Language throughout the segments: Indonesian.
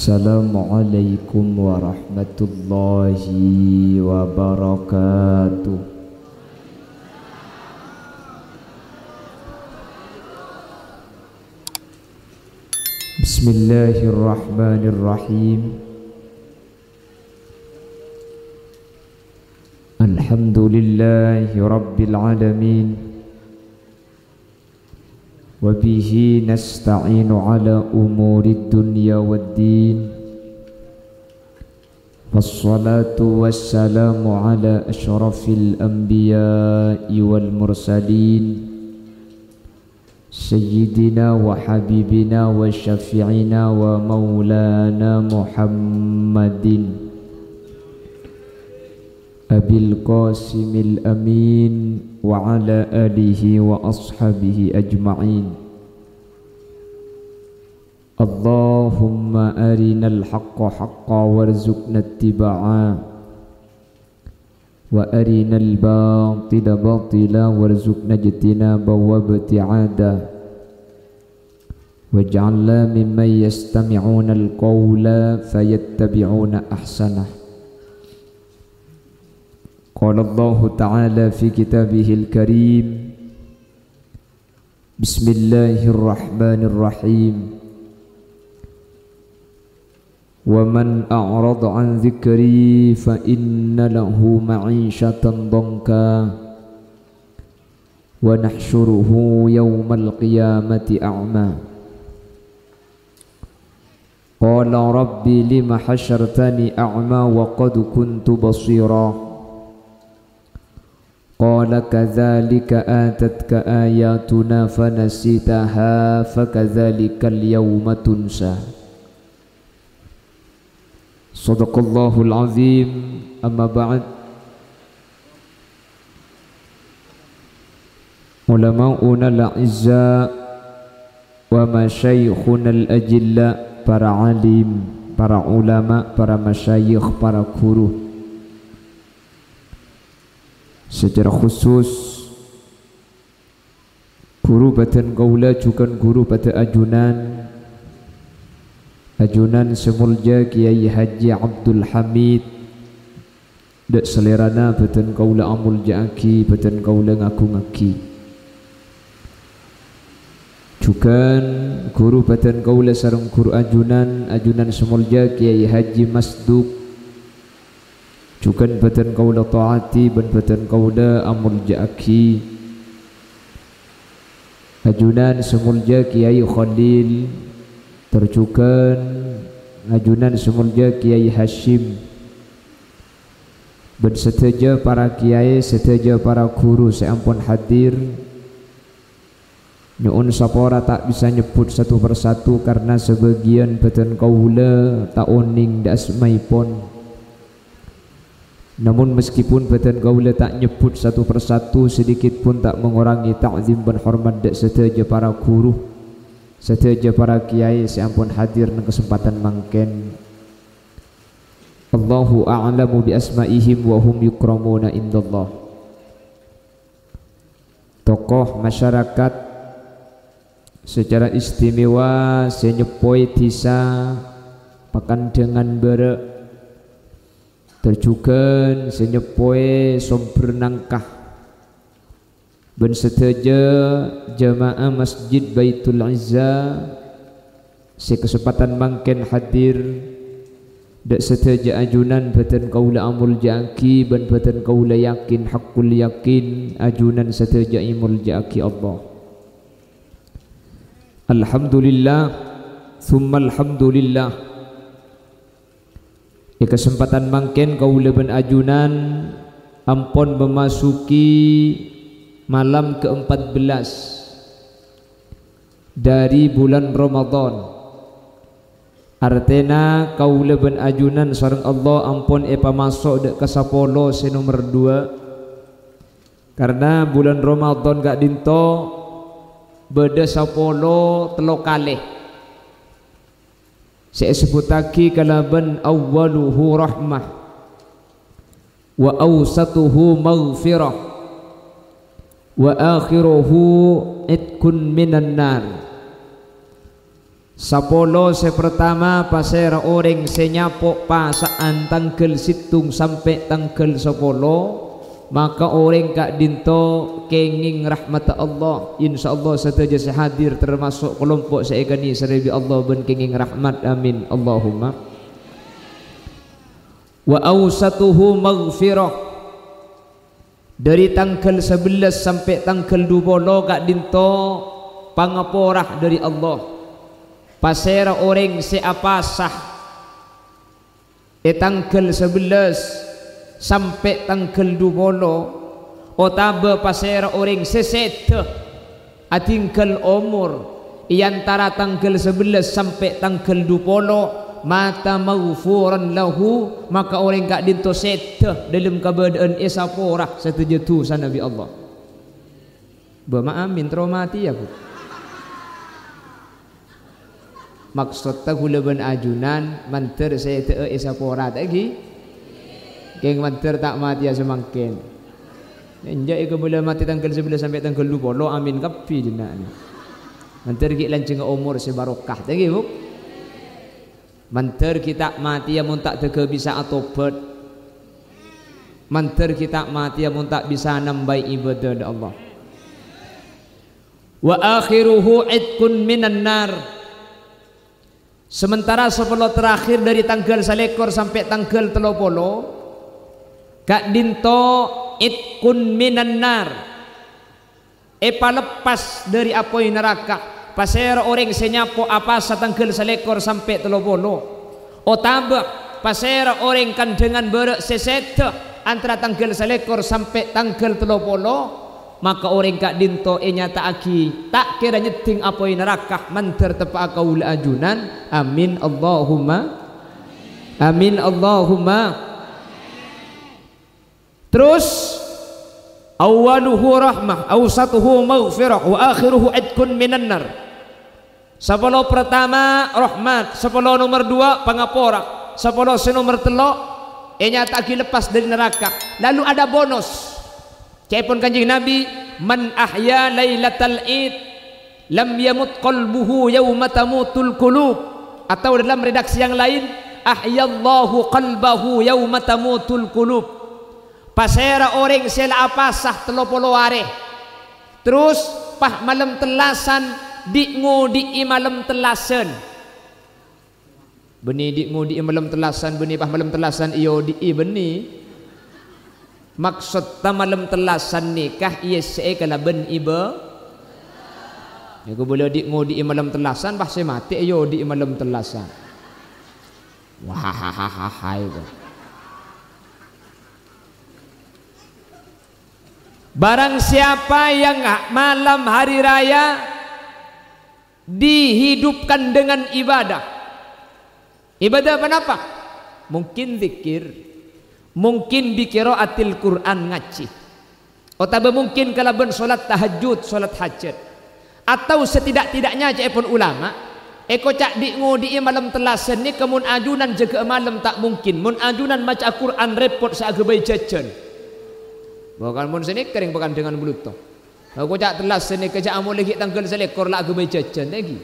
Assalamualaikum warahmatullahi wabarakatuh. Bismillahirrahmanirrahim. Alhamdulillahi rabbil alamin. Wabihi nasta'inu ala umurid dunya waddin. Wassalatu wassalamu ala ashrafil anbiya'i wal mursalin, Sayyidina wa habibina wa syafi'ina wa maulana Muhammadin Abil Qasimil Amin wa ala alihi wa ashabihi ajma'in. Allahumma arinal haqqa haqqa warzuqna ittiba'a wa arinal batila batila warzuqna ijtinaba wa ibti'ada waj'alna mimman yastami'una al-qawla fayattabi'una ahsanah. Qala Allah Ta'ala fi kitabihil karim, Bismillahirrahmanirrahim. Wa man a'rada an dhikri fa inna lahu ma'ishatan dhanka wa nahsyuruhu yawmal qiyamati a'ma. Qala rabbi lima hasyartani a'ma wa qad kuntu basira. Qala kadzalika atatka ayatuna fanasitaha fakadzalikal yawma tunsa. Shadaqallahul azim. Amma ba'd. Ulama'una al-a'izza wa masyayikhuna al-ajilla, para alim, para ulama, para masyayikh, para guru. Secara khusus guru batan kaula juga guru pada ajunan semulja Kiai Haji Abdul Hamid dak selerana batan kaula amul jaaki, batan kaula ngaku-ngaki. Juga guru batan kaula sareng guru ajunan semulja Kiai Haji Masduk, juga batan kaula taati ban batan kaula amul jaaki. Ajunan semulja Kiai Khalil, terjukan ajunan semulja Kiai Hashim, dan seteja para kiai, seteja para guru seampun hadir. Nyuun sapora tak bisa nyebut satu persatu karena sebagian batan kaula tak oning da asmaipun. Namun meskipun batan kaula tak nyebut satu persatu, sedikit pun tak mengurangi ta'zim dan hormat dak seteja para guru, seteja para kiai seampun hadir nang kesempatan mangken. Allahu a'lamu bi asma'ihim wa hum yukramuna indallah. Tokoh masyarakat secara istimewa senyepoi tisa pakan dengan bere, terjukan senyepoe somber nangkah ben seteja jamaah Masjid Baitul Izza sekesempatan mangken hadir dak seteja ajunan batan kaula amul jaaki ban batan kaula yakin hakul yakin ajunan seteja imul jaaki Allah. Alhamdulillah summa alhamdulillah. Di kesempatan mangken kaula ben ajunan ampun memasuki malam ke-14 dari bulan Ramadan. Artena kaula ben ajunan sareng Allah ampun masuk dek ke 10 se nomor 2. Karena bulan Ramadan gak dinto beda 10 telo kalih. Saya sebut lagi kalaban awwaluhu rahmah wa awsatuhu maghfirah wa akhiruhu itqun minan nar. Sapolo se pertama pasera orang se nyapok pasaan tanggal situng sampai tanggal 10, maka orang kak dinto kenging rahmat Allah, insyaallah sateja sehadir termasuk kelompok seegani seribi Allah ben kenging rahmat, amin Allahumma. Wa awsatuhu maghfirah, dari tanggal 11 sampai tanggal 20 kak dinto pangaporah dari Allah. Pasera orang se apasah tanggal 11 sampai tanggal 20, otaba pasera orang sesete atingkal umur iantara tanggal 11 sampai tanggal 20 mata maghfuran lahu, maka orang gak dinto sete dalam keadaan esaporah setuju sa Nabi Allah. Bama amin traumati ya bu. Maksud tak hulaban ajunan manter saya te esapora lagi keng manter tak mati ya semangkin enjak ke boleh mati tanggal 11 sampai tanggal 20, amin kapi jena ni manter ki lanceng umur sebarokah lagi bu. Manter kita mati ya mun tak tege bisa atobat, manter kita mati ya mun tak bisa nambah ibadah Allah. Wa akhiruhu idkun minan nar, sementara 10 terakhir dari tanggal 1 sampai tanggal 30 kak dinto itkun minan nar, lepas dari apoi neraka. Pasera orang senyapo apa tanggal 1 sampai 30, otaba pasera orang kan dengan berek sesete antara tanggal 1 sampai tanggal 30, maka orang kak dinto nyata aki tak kira nyeting apoi neraka manter tepa kaul ajunan, amin Allahumma, amin Allahumma. Terus awaluhu rahmah, awsatuhu maghfirah, wa akhiruhu idkun minan nar. 10 pertama rahmat, 10 nomor 2 pangapora, 10 nomor 3 nyata aki lepas dari neraka. Lalu ada bonus. Cepon kanjeng Nabi, man ahya lailatal id lam yamut qalbuhu yauma tamutul qulub, atau dalam redaksi yang lain ahyallahu qalbahu yauma tamutul qulub. Pasera orang sela apasah 30 hari terus pah malam telasan di ngudi malam telasan beni di ngudi malam telasan beni pah malam telasan iyo di beni maksud ta malam telasan nikah iya se kala ben iba ya ko boleh di ngudi malam telasan pah se mati iyo di malam telasan wah itu. Barang siapa yang malam hari raya dihidupkan dengan ibadah. Ibadah apa? Mungkin zikir, mungkin biqiraatil Quran ngaji, atau mungkin kalaban solat tahajud, solat hajat, atau setidak-tidaknya cepon ulama eko cak di ngudi malam telasan ni kemun ajunan jaga malam tak mungkin mun ajunan maca Quran repot seagabai jajan. Bukan mun sini kering bukan dengan buluto. Aku cak telas sini kejak amu lagi tanggal selekor lah agak jajan lagi.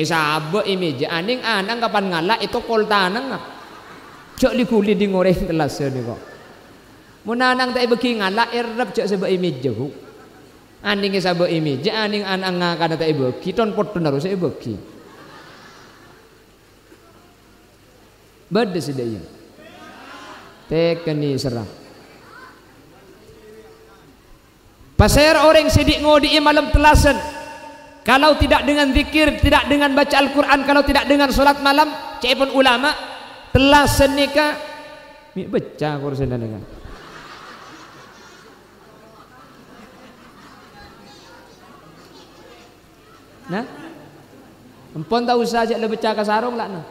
Sahabat imej aning anang kapan ngalak itu kol tanang. Cak likuli di ngoreng telas sini kok. Mun anang tak bagi ngalak erap cak sebab imej jahu. Aning sahabat imej aning anang ngakana tak bagi ton pot harus saya bagi. Bade sedaya. Tekeni serah. Pasir orang sidik ngodi malam telasan, kalau tidak dengan zikir, tidak dengan baca Al-Quran, kalau tidak dengan solat malam, cepon ulama telasan nikah mi baca Quran dengan. Nah, empon tak usah aja lebih baca kasarong lah nah.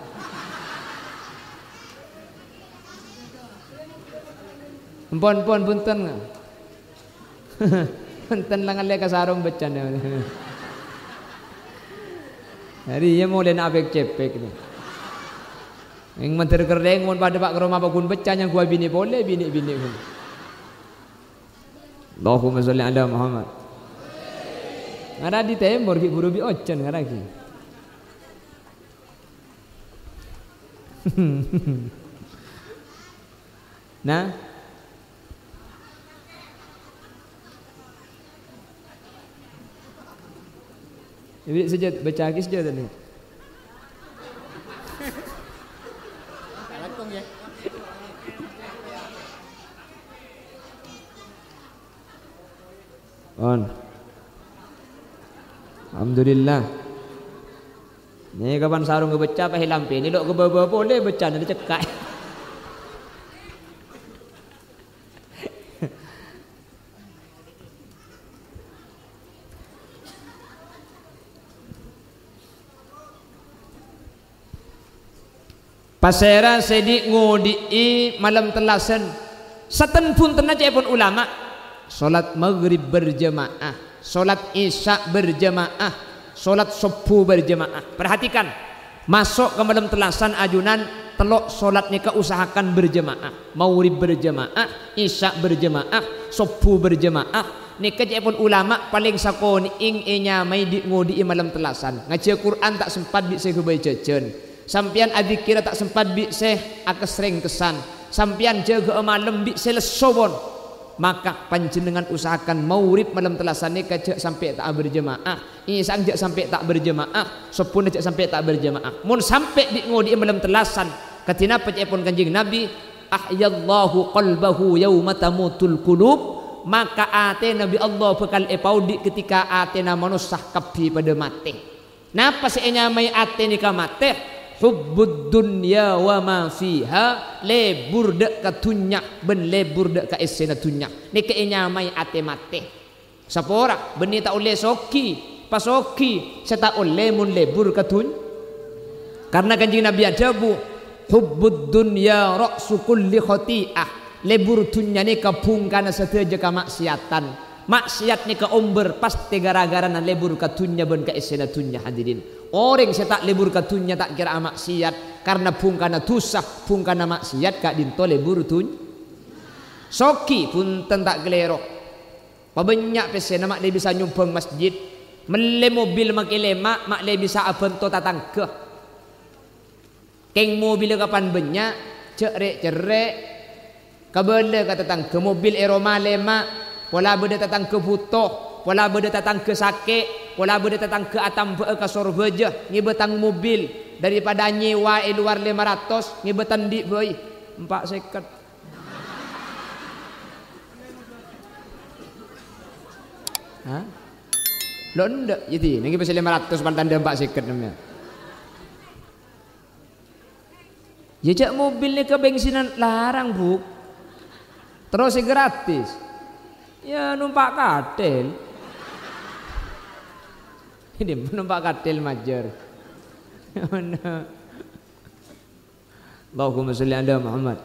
Empon punten nggak? Punten lang alay kasarong baca na. Hari ia mulai nak cepek ni. Yang menteri kerdeng mun pada pak keroma bakun baca yang gua bini boleh bini pun. Allahumma sholli ala Muhammad. Ada di tembor ki guru bi ocan ngaraki. Nah, ini saja baca lagi saja tadi. On. Alhamdulillah. Ni kapan sarung ke beca apa hilang ni dok ke bawah boleh beca nanti cekak. Pasera sedik ngudi malam telasan satan pun tenaja pun ulama solat maghrib berjamaah, solat isya berjamaah, solat subuh berjamaah. Perhatikan, masuk ke malam telasan ajunan telok solat nika usahakan berjamaah, maghrib berjamaah, isya berjamaah, subuh berjamaah. Nika pun ulama paling sakon ing nyamai di ngudi malam telasan ngaji Quran tak sempat bisa kebaca jen. Sampian adik kira tak sempat bi seh akas sering kesan. Sampian jaga malam bi selesobon. Maka panjenengan usahakan maurib malam telasan ni kajak sampai tak berjemaah. Isang jak sampai tak berjemaah. Sepun jak sampai tak berjemaah. Mun sampai di ngodi malam telasan. Katina pun kanjeng Nabi, ahyallahu qalbahu yauma tamutul qulub. Maka ate Nabi Allah bekal epaudi ketika ate na manusia kapi pada mati. Napa seenya mai ate ni ka mati? Hubbud dunya wa ma fiha lebur dek ka tunyak ben lebur dek ka esena tunyak ni ke nyamai ate mate sapora beni tak oleh soki pasoki seta oleh mun lebur ka tun karena kanjeng Nabi ajabu hubbud dunya ra'su kulli khati'ah lebur tunya ni ka pungkana sateja ka maksiatan maksiat ni ka omber pasti gara-gara na lebur ka tunya ben ka esena tunya hadirin. Orang saya tak lebur katunya tak kira maksiat karena pungkana tusah pungkana maksiat kak dinto lebur tun soki pun tentak gelero pabanyak pesena mak le bisa nyumbang masjid mele mobil makile mak le bisa abento tatang ke keng mobil kapan banyak cerek kabele kata tatang ke mobil eroma lema pola beda tatang ke butuh pola beda tatang ke sakit pola beda tatang ke atam ke sorbeja ngibetang mobil daripada nyewa luar 500 ngibetan di boy 450 hah lo ndak jadi ngi bisa 500 pantan dia 450 namanya jejak mobil ni ke bensinan larang bu terus gratis ya numpak kadel ini numpak kadel majer Allahumma sholli ala Muhammad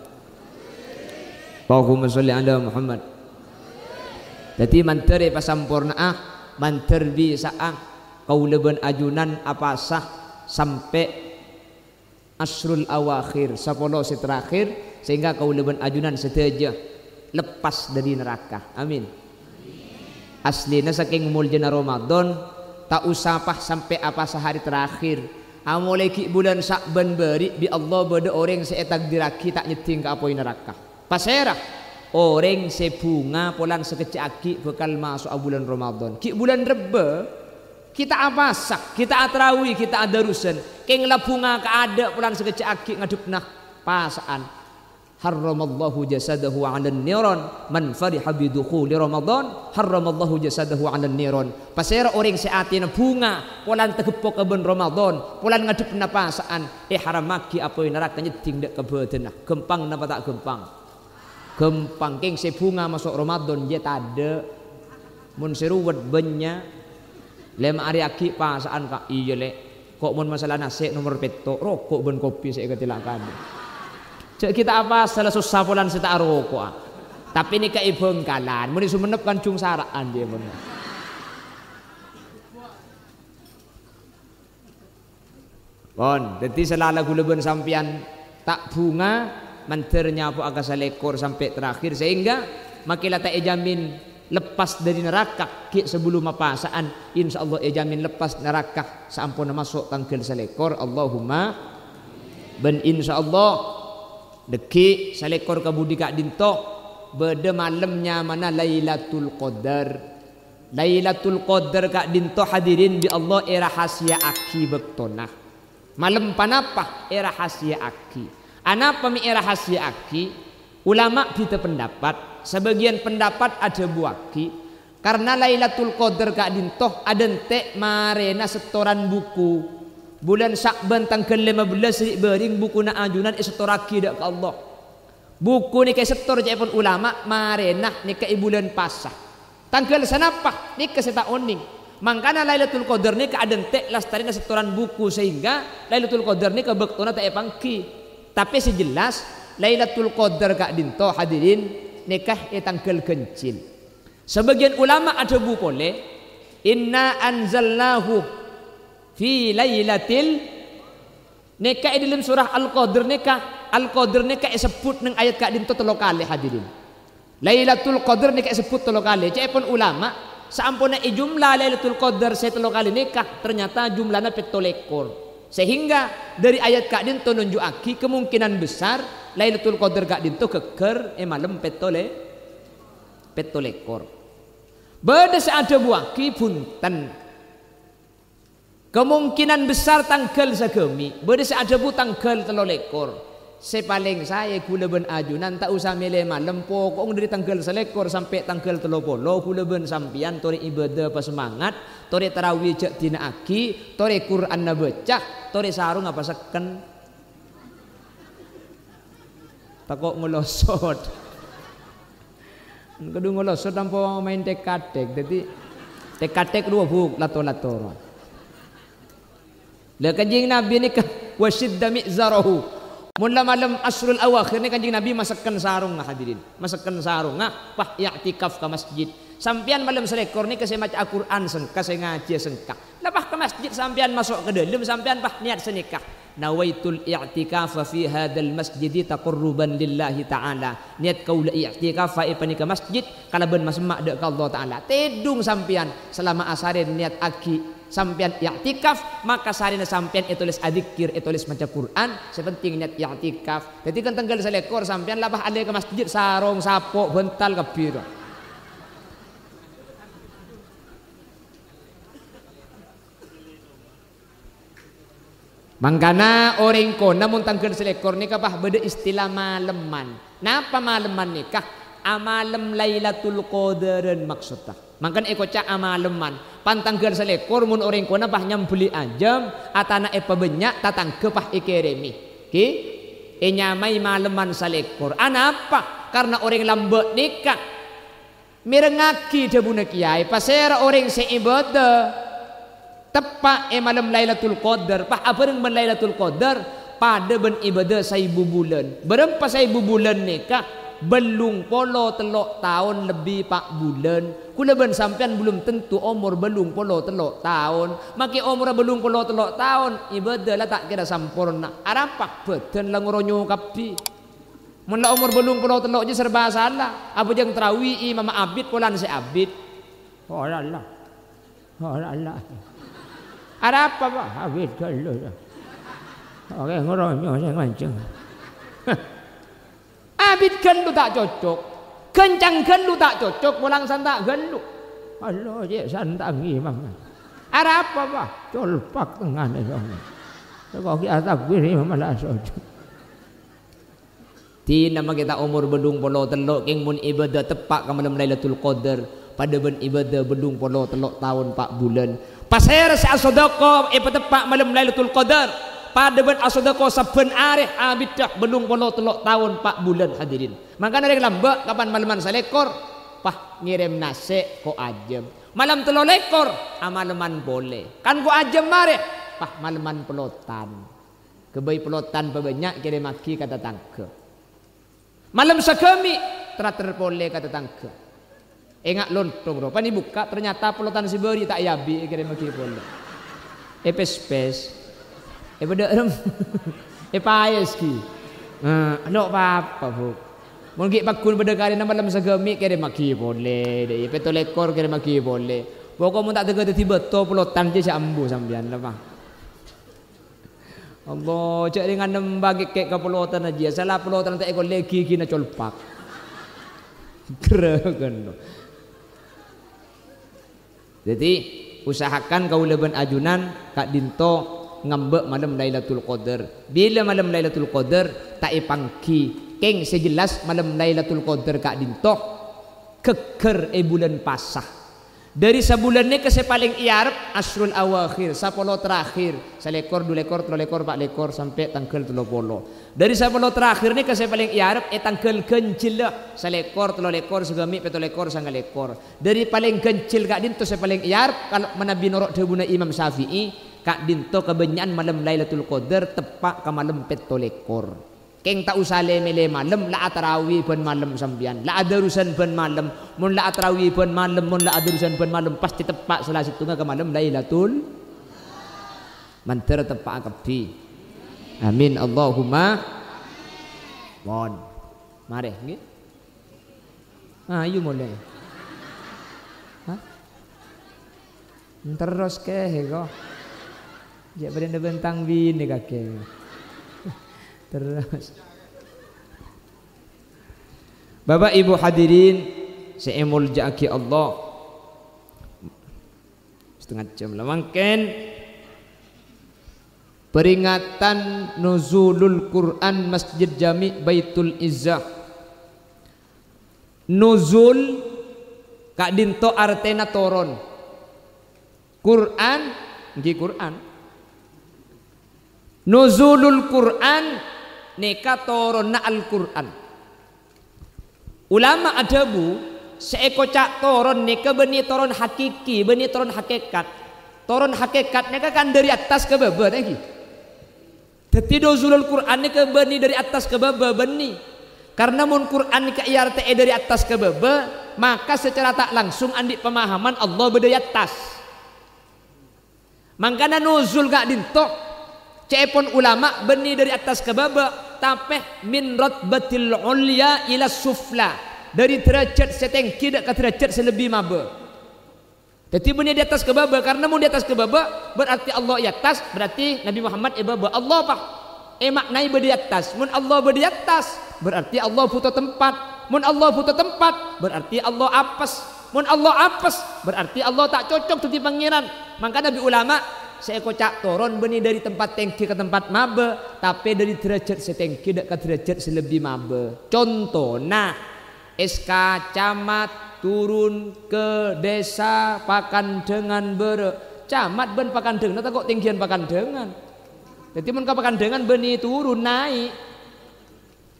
Allahumma sholli ala Muhammad jadi manteri pasampurnaan manterbi saang kaulaban ajunan apa sah sampai asrul awakhir 10 terakhir sehingga kaulaban ajunan seteja lepas dari neraka amin aslina saking muljana Ramadan tak usah pah sampai apa sehari terakhir mulai ki bulan Sya'ban beri bi Allah beda orang seetak diraki tak nyeting ke apoi neraka pasera orang sebunga polan sekecaki bekal masuk bulan Ramadan ki bulan Reba kita apasak kita atrawi kita adarusan keng la bunga ka ada polan sekecaki ngadep nah pasaan harramallahu jasadahu 'alan niran man fariha bi dukhuli ramadan harramallahu jasadahu 'alan niran pasera orang seatina bunga polan tegepok keben ramadan polan ngadep napasaan haramaki apoy neraka nyeting dek kebetenah gempang napa tak gempang keng se bunga masuk ramadan je tade mun seruwet benya lem ari aki pasaan ka iya le kok mun masalah nasi nomor peto rokok ben kopi saya ketilakan cek kita apa salah susah polan seta rokok tapi ini kai bengkalan mun sumenep kan cung saraan dia bener bon jadi selala guleben sampian tak bunga manternya apa agak salekor sampai terakhir sehingga makilah tak ejamin lepas dari neraka sebelum apasaan insyaallah ejamin lepas neraka sampun masuk tangkel salekor Allahumma ben insyaallah deki salekor kabudi kak dinto bede malamnya mana Lailatul Qadar. Lailatul Qadar kak dinto hadirin di Allah rahasia aki bektona. Malam panapa rahasia aki. Anapa mi rahasia aki? Ulama kita pendapat, sebagian pendapat ada buaki karena Lailatul Qadar kak dinto adente marena setoran buku. Bulan Syakban tanggal 15 bering buku na ajunan setoraki dak ke Allah. Buku ni kay setor jepun ulama marenah ni kay bulan pasah. Tanggal sanapa ni ka setaoning. Mangkana Lailatul Qadar ni ka adente lastari na setoran buku sehingga Lailatul Qadar ni ka bektona ta epangki. Tapi sejelas Lailatul Qadar kak dinto hadirin nikah tanggal kencil. Sebagian ulama ada buku le inna anzalnahu fi lailatil nikah di dalam surah Al-Qadar nikah sebut nang ayat kak dinto 3 kali hadirin. Lailatul Qadar nikah sebut 3 kali. Cepon ulama sampuna jumlah Lailatul Qadar 3 kali nikah ternyata jumlahnya 17. Sehingga dari ayat kak dinto nunjukaki kemungkinan besar Lailatul Qadar kak dinto keker malam 17. Beda seada buaki punten. Kemungkinan besar tanggal sagemi berde seada bu tanggal 13. Sepaling saya kula ben ajunan tak usah milih malam pokok dari tanggal 13 sampai tanggal 30 kula ben sampian tori ibadah pas semangat tori tarawih cek dina aki tori Quran na baca tori sarung apa seken takok ngelosot kudu ngelosot tanpa main tek-tek jadi tek-tek dua buk lato-lato. Lah kanjing Nabi ni kan wasyidda mi'zarahu. Mula malam asrul awakhir ni kanjing Nabi masakkan sarung hadirin. Masakkan sarung pah i'tikaf ke masjid. Sampian malam selekor ni kasi maca Al-Quran sengka saya ngaji sengka. Lepas ke masjid sampian masuk ke dalam sampian pah niat senikah. Nawaitul i'tikaf fi hadzal masjid taqarruban lillahi ta'ala. Niat kaula i'tikaf fa ipani ke masjid kalaban masmak dak ka Allah taala. Tedung sampian selama asarin niat aki sampian i'tikaf maka sarina sampian tulis adzikir tulis maca Quran sepenting niat i'tikaf. Jadi kan tanggal selekor sampian labah ale ke masjid sarung sapok bental kabira. Mangkana orang ko namun tanggal selekor nikah bah beda istilah maleman. Napa maleman nikah? Amalem Lailatul Qadaran maksudnya. Mangkan cak amaleman. Pantanggal selekor mun orang ko bah nyambeli ajam atana banyak tatang kepah ikeremi. Ki nyamai maleman selekor. Anapa? Karena orang lambat nikah. Mirengaki debuna kiai pasera orang seibadah. Tepat malam Lailatul Qadar pah abareng ben Lailatul Qadar pada ben ibadah 1000 bulan. Berapa 1000 bulan nikah? Belum polo telok tahun lebih 4 bulan. Kula ben sampean belum tentu umur belum polo telok tahun. Maki umur belum polo telok tahun ibadah lah tak kira sempurna. Arapa beden lah ngoronyo kapi. Mun la umur belum polo telok je serba salah. Apa jang tarawih Imam Abid polan si Abid. Oh Allah. Oh Allah. Ada apa pak? Habis kalau oke ngoronyo saya nganceng. Habis kalau tak cocok, kencang kalau tak cocok, pulang santak kalau. Allah je santangi mama. Ada apa pak? Colpak tengah ni dong. Kalau kita takbir malah cocok. Ti nama kita umur bedung polo telok king mun ibadah tepak ke malam Lailatul Qadar pada ben ibadah bedung polo telok tahun 4 bulan. Pasir sa sedekah tepak malam Lailatul Qadar pada ben sedekah saben areh abidah belum polo telok tahun 4 bulan hadirin. Makanya rek lambak kapan malaman salekor pah ngirim nasi ko ajem. Malam 3 lekor amaleman boleh. Kan ko ajem mareh pah malaman pelotan. Kebai pelotan banyak kirim maki kata tangke. Malam sakami teratur boleh kata tangke. Enggak lontong bro, pani buka ternyata pelotan si beri tak yabi kira maki pole. Pes-pes. Beda rem. Payes ki. Lo apa bu. Mungkin pakun beda kali nama malam sagami kira maki pole. Deh petolekor kira maki pole. Pokok mun tak tega tiba to pelotan je ambu sambian lah bang. Allah cak dengan nembagi kek ke pelotan aja salah pelotan tak ekor lagi kina colpak keren. Jadi usahakan kau leben ajunan kak dinto ngambek malam Lailatul Qadar. Bila malam Lailatul Qadar tak ipangki keng sejelas malam Lailatul Qadar kak dinto keker bulan pasah. Dari sebulan ni ke sepaling iarep asrul awakhir, 10 terakhir, 1 lekor, 2 lekor, 3 lekor, 4 lekor sampai tanggal 30. Dari 10 terakhir ni ke sepaling iarep tanggal kencil lah, 1 lekor, 3 lekor, segami 7 lekor, 9 lekor. Dari paling kencil kak dinto sepaling iarep kalau menabi norok debuna Imam Syafi'i kak dinto kebenyan malam Lailatul Qadar tepak ke malam 7 lekor. Keng tak usah leme malam la tarawih ben malam sambian la adarusan ben malam mun la tarawih ben malam mun la adarusan ben malam pasti tepak salah situ ke malam Lailatul manter tepak kabeh amin Allahumma mon mari nggih ayo mulai ha terus ke kok jak berenda bentang bini kakek terus. Bapak Ibu hadirin seemul jaki Allah setengah jam lah mungkin peringatan nuzulul Quran Masjid Jami Baitul Izzah. Nuzul kak dinto artena toron Quran nggih Quran nuzulul Quran neka toronna Al-Quran. Ulama adabu seeko cak toron neka beni toron hakiki beni toron hakikat. Toron hakikat neka kan dari atas ke bawah lagi. Jadi nuzulul Quran neka beni dari atas ke bawah beni. Karena mun Quran neka iarte dari atas ke bawah maka secara tak langsung andi pemahaman Allah berdiri atas. Mangkana nuzul gak dintok cepon ulama beni dari atas ke bawah tapi min ratbatil ulya ila sufla dari derajat setengki ke derajat selebih maba. Jadi beni di atas ke bawah karena mau di atas ke bawah berarti Allah di atas berarti Nabi Muhammad bawah Allah apa? Maknai bedi atas. Mun Allah bedi atas berarti Allah butuh tempat. Mun Allah butuh tempat berarti Allah apes. Mun Allah apes berarti Allah tak cocok di pangeran. Maka Nabi ulama saya kocak toron beni dari tempat tengki ke tempat mabe tapi dari derajat setengki ke derajat selebih mabe. Contoh nah SK camat turun ke desa Pakandengan bere camat ben Pakandengan tak kok tinggian Pakandengan. Jadi mun ka Pakandengan beni turun naik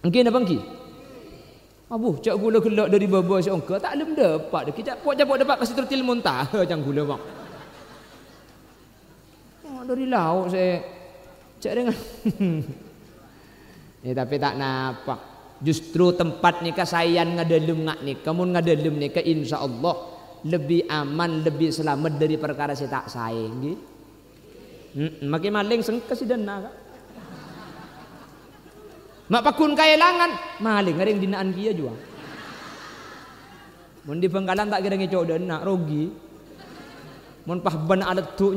engki napa engki abuh cak gula gelak dari bawah si ongka tak lem dapat kita pok dapat kasih tertil muntah jang gula bang dari lauk saya cak dengan ya tapi tak napa justru tempat nikah sayan ngadalem ngak nikah mun ngadalem nikah insya Allah lebih aman lebih selamat dari perkara saya tak sayang gitu makin maling sengkes si dana kak mak pakun kaelangan maling ngering dinaan kia juga mun di Bengkalan tak kira ngecok dana rogi mun pahban alat tu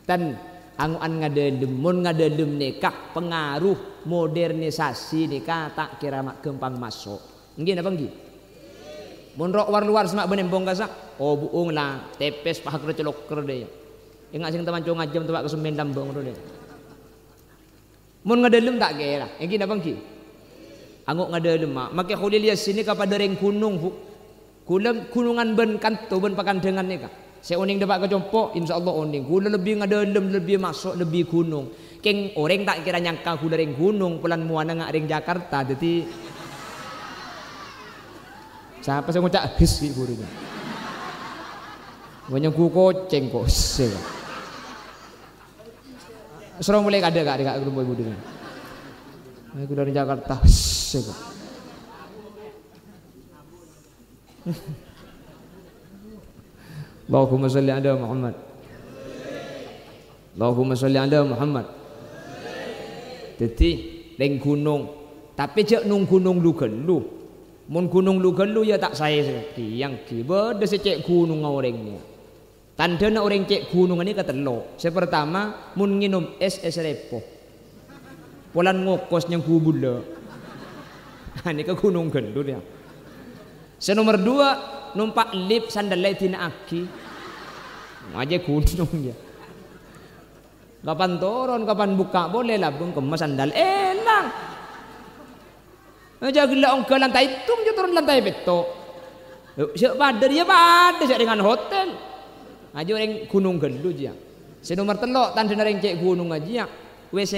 dan anguan ngadalem mun ngadalem nikah pengaruh modernisasi nikah tak kira mak gempang masuk nggih napa nggih mun rok war luar semak benembong gasak oh buung lah tepes pahak recelok deh ingat sing teman cung ngajam tebak kesumen lambung deh mun ngadalem tak kira nggih napa nggih anguk ngadalem mak make khulil yasin kepada reng gunung gunungan ben kanto ben Pakandengan nikah saya uning dapat kecompok insyaallah uning gula lebih ngadalem lebih masuk lebih gunung keng orang tak kira nyangka gula ring gunung pulan muana ngak ring Jakarta jadi siapa saya ngucap his di gurunya banyak ku koceng kok serong mulai ada gak grup ibu dulu aku dari Jakarta Allahumma salli ala Muhammad Allahumma salli ala Muhammad jadi ring gunung tapi cek nung gunung lu gelu mun gunung lu gelu ya tak saya yang ki beda secek gunung orangnya Tandana orang cek gunung ini ketelo. Sepertama mun nginum es repo. Polan ngokos yang kubula. Ini ke gunung gendut ya. Senomor 2 numpak lip sandal tina aki. Aja gunung ya. Kapan turun, kapan buka boleh lah bung kemas sandal elang. Aja gila ongkal lantai hitung je turun lantai beto. Siap pada dia pada siap dengan hotel. Aja orang gunung gendut ya. Senomor 3 tanda orang cek gunung aja ya. WC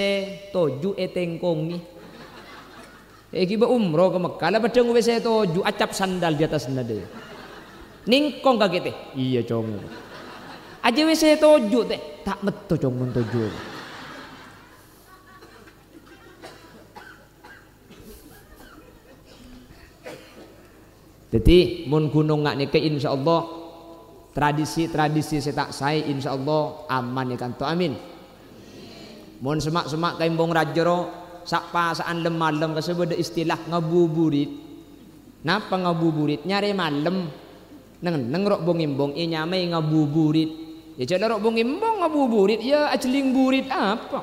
toju etengkongi. Kiba umroh ke Mekah lah badang WC toju acap sandal di atas nade. Ningkong kaget teh. Iya cong. Aja WC toju teh tak betul cong mun toju. Jadi mun gunung ngak nike insyaallah tradisi-tradisi setak saya insyaallah aman ikan to amin. Mun semak-semak kaimbong rajero sak pasaan lemalem kasebeda istilah ngabuburit. Napa ngabuburit? Nyari malem neng rok bongimbong nyamai ngabuburit. Ya cek rok bongimbong ngabuburit ya ajeling burit apa?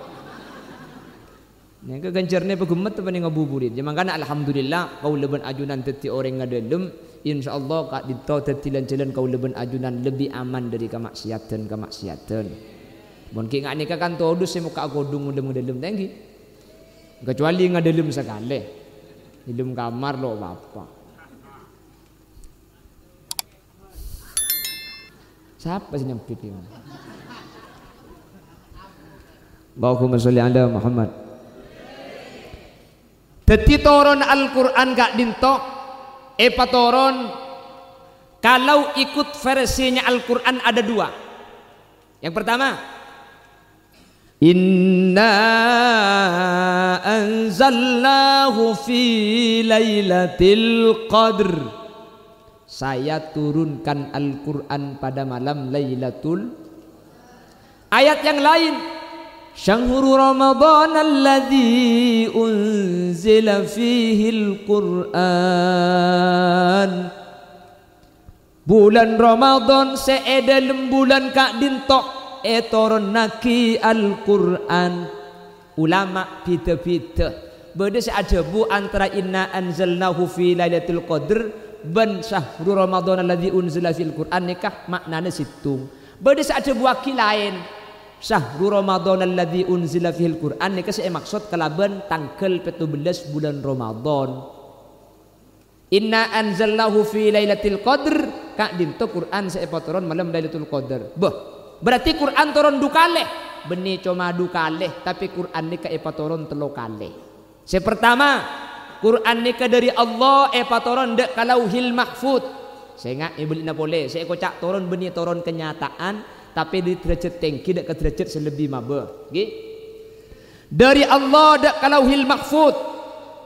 Yang keganjarnya pegemet apa nih ngabuburit. Ya makanya alhamdulillah kau leben ajunan teti orang ngadalem. InsyaAllah kak dito teti jalan kau leben ajunan lebih aman dari kemaksiatan. Mungkin ngak nikah kan todus saya muka godung mudah-mudahan tinggi. Kecuali ngadalem sekali. Dalam kamar lo bapak. Siapa sih nyempit ini? Allahumma sholli ala Muhammad. Teti toron Al-Quran gak dintok patoron kalau ikut versinya Al-Quran ada 2. Yang pertama inna anzalnahu fi lailatul qadr. Saya turunkan Al-Quran pada malam Lailatul. Ayat yang lain Syahrul Ramadan alladzi unzila fihi al-Qur'an. Bulan Ramadan seedalem bulan kak dintok toron naki Al-Quran. Ulama pita-pita beda ada bu antara inna anzalnahu fi lailatul qadr ban syahrul Ramadan alladzi unzila fil Qur'an nikah maknanya situng. Beda ada buaki lain syahrul Ramadan alladzi unzila fil Qur'an nikah saya maksud kalaban tanggal 17 bulan Ramadan. Inna anzalnahu fi lailatul qadr kak dinto Qur'an saya turun malam lailatul qadr. Berarti Quran turun 2 kali. Benih cuma 2 kali tapi Quran nikah turun 3 kali. Sepertama Quran nikah dari Allah turun dek kalauhil mahfud. Saya nggak beli boleh. Saya kocak turun benih turun kenyataan tapi di derajat tinggi dek ke derajat selebih mabe. Dari Allah dek kalauhil mahfud.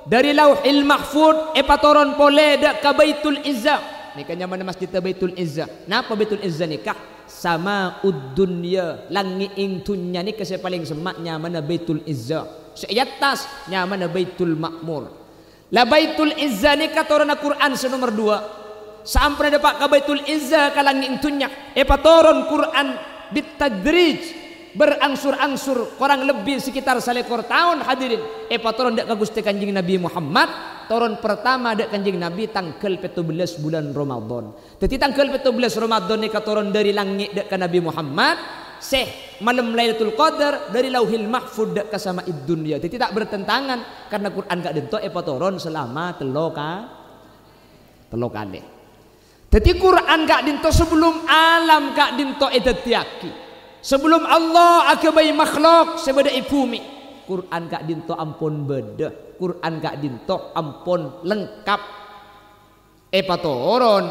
Dari lauhil mahfud turun boleh dek ke Baitul Izzah. Nikahnya mana masjid Baitul Izzah. Napa Baitul Izzah nikah? Sama dunya langit ingtunya ni kasi paling semaknya mana Baitul Izzah. Seatas nyaman Baitul Makmur. La Baitul Izzah ni katoran Quran senomor 2. Sampai dapat ke Baitul Izzah ka langit ingtunya. Patoron Quran bitadrij berangsur-angsur kurang lebih sekitar 1 tahun hadirin. Patoron dak ka Gusti Kanjeng Nabi Muhammad. Toron pertama ada Kanjeng Nabi tanggal 17 bulan Ramadan. Jadi tanggal 17 Ramadan ni katoron dari langit dek ke Nabi Muhammad. Malam Lailatul Qadar dari Lauhil Mahfud dek ke sama dunya. Jadi tak bertentangan karena Quran gak dento toron selama 3 kali. Jadi Quran gak dento sebelum alam gak dento edetiaki. Sebelum Allah akabai makhluk sebeda bumi. Quran gak dinto ampun beda. Quran gak dinto ampun lengkap. Patoron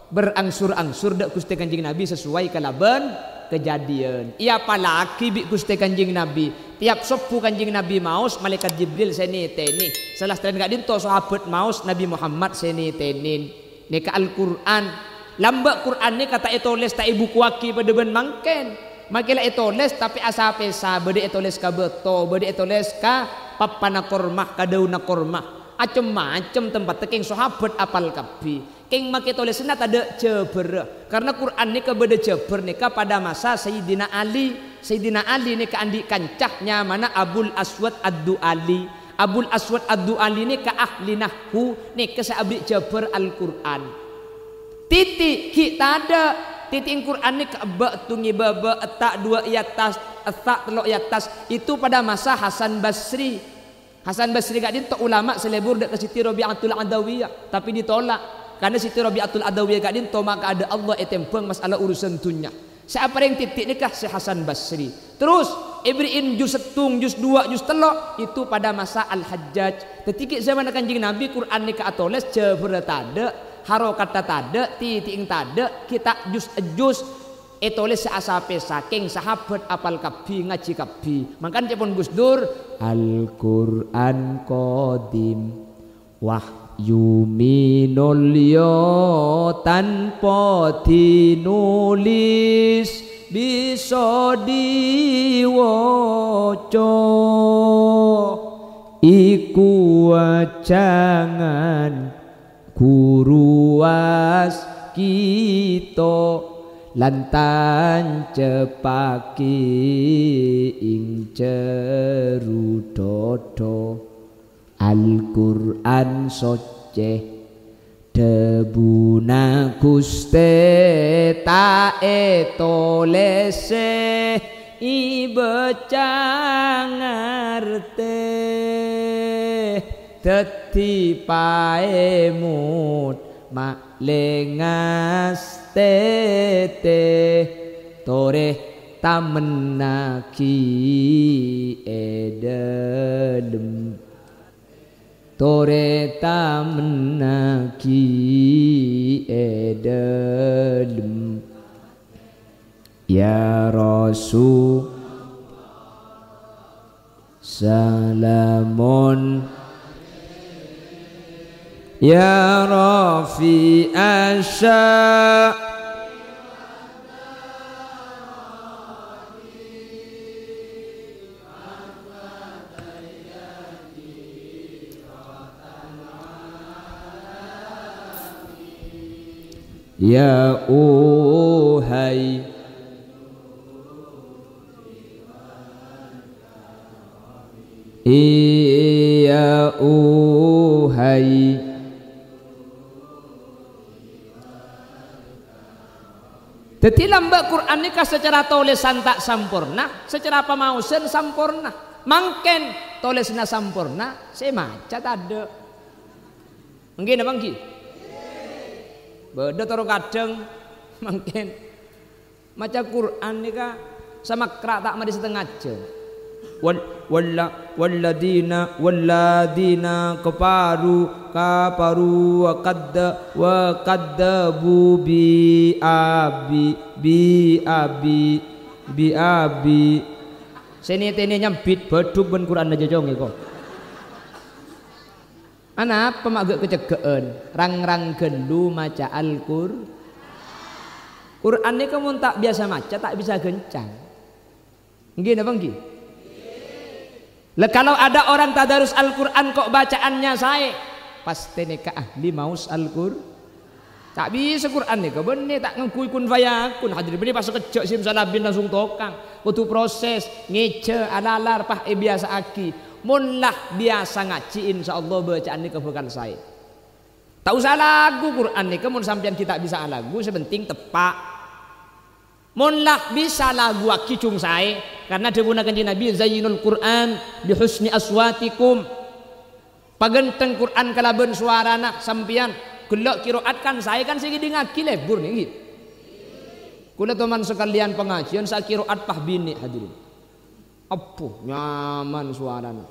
berangsur-angsur dak Gusti Kanjeng Nabi sesuai kalaban kejadian. Ia apalagi bi Gusti Kanjeng Nabi. Tiap sepu Kanjeng Nabi maus malaikat Jibril seniteni. Salah selain gak dinto sahabat maus Nabi Muhammad senitenin. Nika Al-Quran. Lambak Quran ni kata etoles tak ibu kuaki pada ben mangken. Makilah etoles tapi asa pesa bede etoles ka beto bede etoles ka papana kormah ka dauna kormah acem-macem tempat teking sahabat apal kabi Keng make tulisna tade jeber. Karena Quran ni ka beda jeber ni ka pada masa Sayyidina Ali. Sayyidina Ali ni ka andi kancahnya mana Abul Aswad Ad-Du'ali. Abul Aswad Ad-Du'ali ni ka ahli nahwu ni ka saabdi jeber Al-Quran. Titik kita ada titik Quran ni ka ba tungi baba tak dua iatas tak telok iatas itu pada masa Hasan Basri. Hasan Basri gak dinto ulama selebur dek ke Siti Rabi'atul Adawiyah tapi ditolak. Karena Siti Rabi'atul Adawiyah gak dinto maka ada Allah etempeng masalah urusan dunya. Siapa yang titik nikah si Hasan Basri. Terus Ibrahim juz setung, juz 2, juz telok itu pada masa Al-Hajjaj. Ketika zaman Kanjeng Nabi Quran nikah atoles jeber tade, harokat tade, titik tade, kita juz etoles seasape saking sahabat apal kabi ngaji kabi. Makanya pun Gus Dur Al-Quran Qadim wah yuminul yo tanpa dinulis bisa diwaca iku wajangan guru was kita lantan cepaki ing jeru dodo Al-Quran soceh debuna Guste tae tolese ibeca ngarte dadi paemut maklengas tete toreh tamenaki edelem tore tamenaki edelem ya Rasul salamun ya Rafi asya ya uhai iya uhai Dadi lamba Quran nikah secara tulisan tak sampurna, secara pemausan sampurna. Mangken tulisna sampurna, saya maca tade. Mungkin apa mungkin? Beda taruh kadang mungkin maca Quran nikah sama kera tak madi setengah jam. Walladina kafaru wa kaddabu bi abi seni nyambit beduk ben Quran aja jonge kok anak pemagak kecegean rang gelu maca Al-Qur'an Quran ini kamu tak biasa maca tak bisa gencang nggih napa nggih kalau ada orang tadarus Al-Quran kok bacaannya saya pasti neka ahli maus Al-Qur'an tak bisa Quran nih kau benih tak ngekui kun fayakun hadir benih pas kejok sim salabin langsung tokang butuh proses ngece alalar pah biasa aki munlah biasa ngaji insyaallah bacaan ini kebukan saya tak usah lagu Quran nih kemun sampean kita bisa lagu sebenting tepak munlah bisa lagu aki cung saya karena digunakan kanjeng Nabi zayyinul Quran bi husni aswatikum pagenteng Quran kalaben suarana sampean gelok kiroat kan saya kan segini ngaki lebur nih kula teman sekalian pengajian saya kiroat pah bini hadirin apa nyaman suarana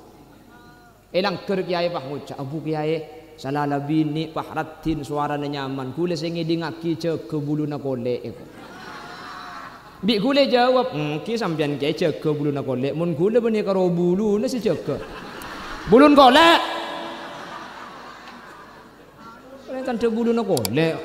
elang ker kiai pah ngucap abu kiai salala bini pah ratin suarana nyaman kula segini ngaki jaga buluna kolek Bik gule jawab, ki sampean kiai jaga bulun kolek, mun gule benih karo bulun si jaga. Bulun kolek. Kan de bulun kolek.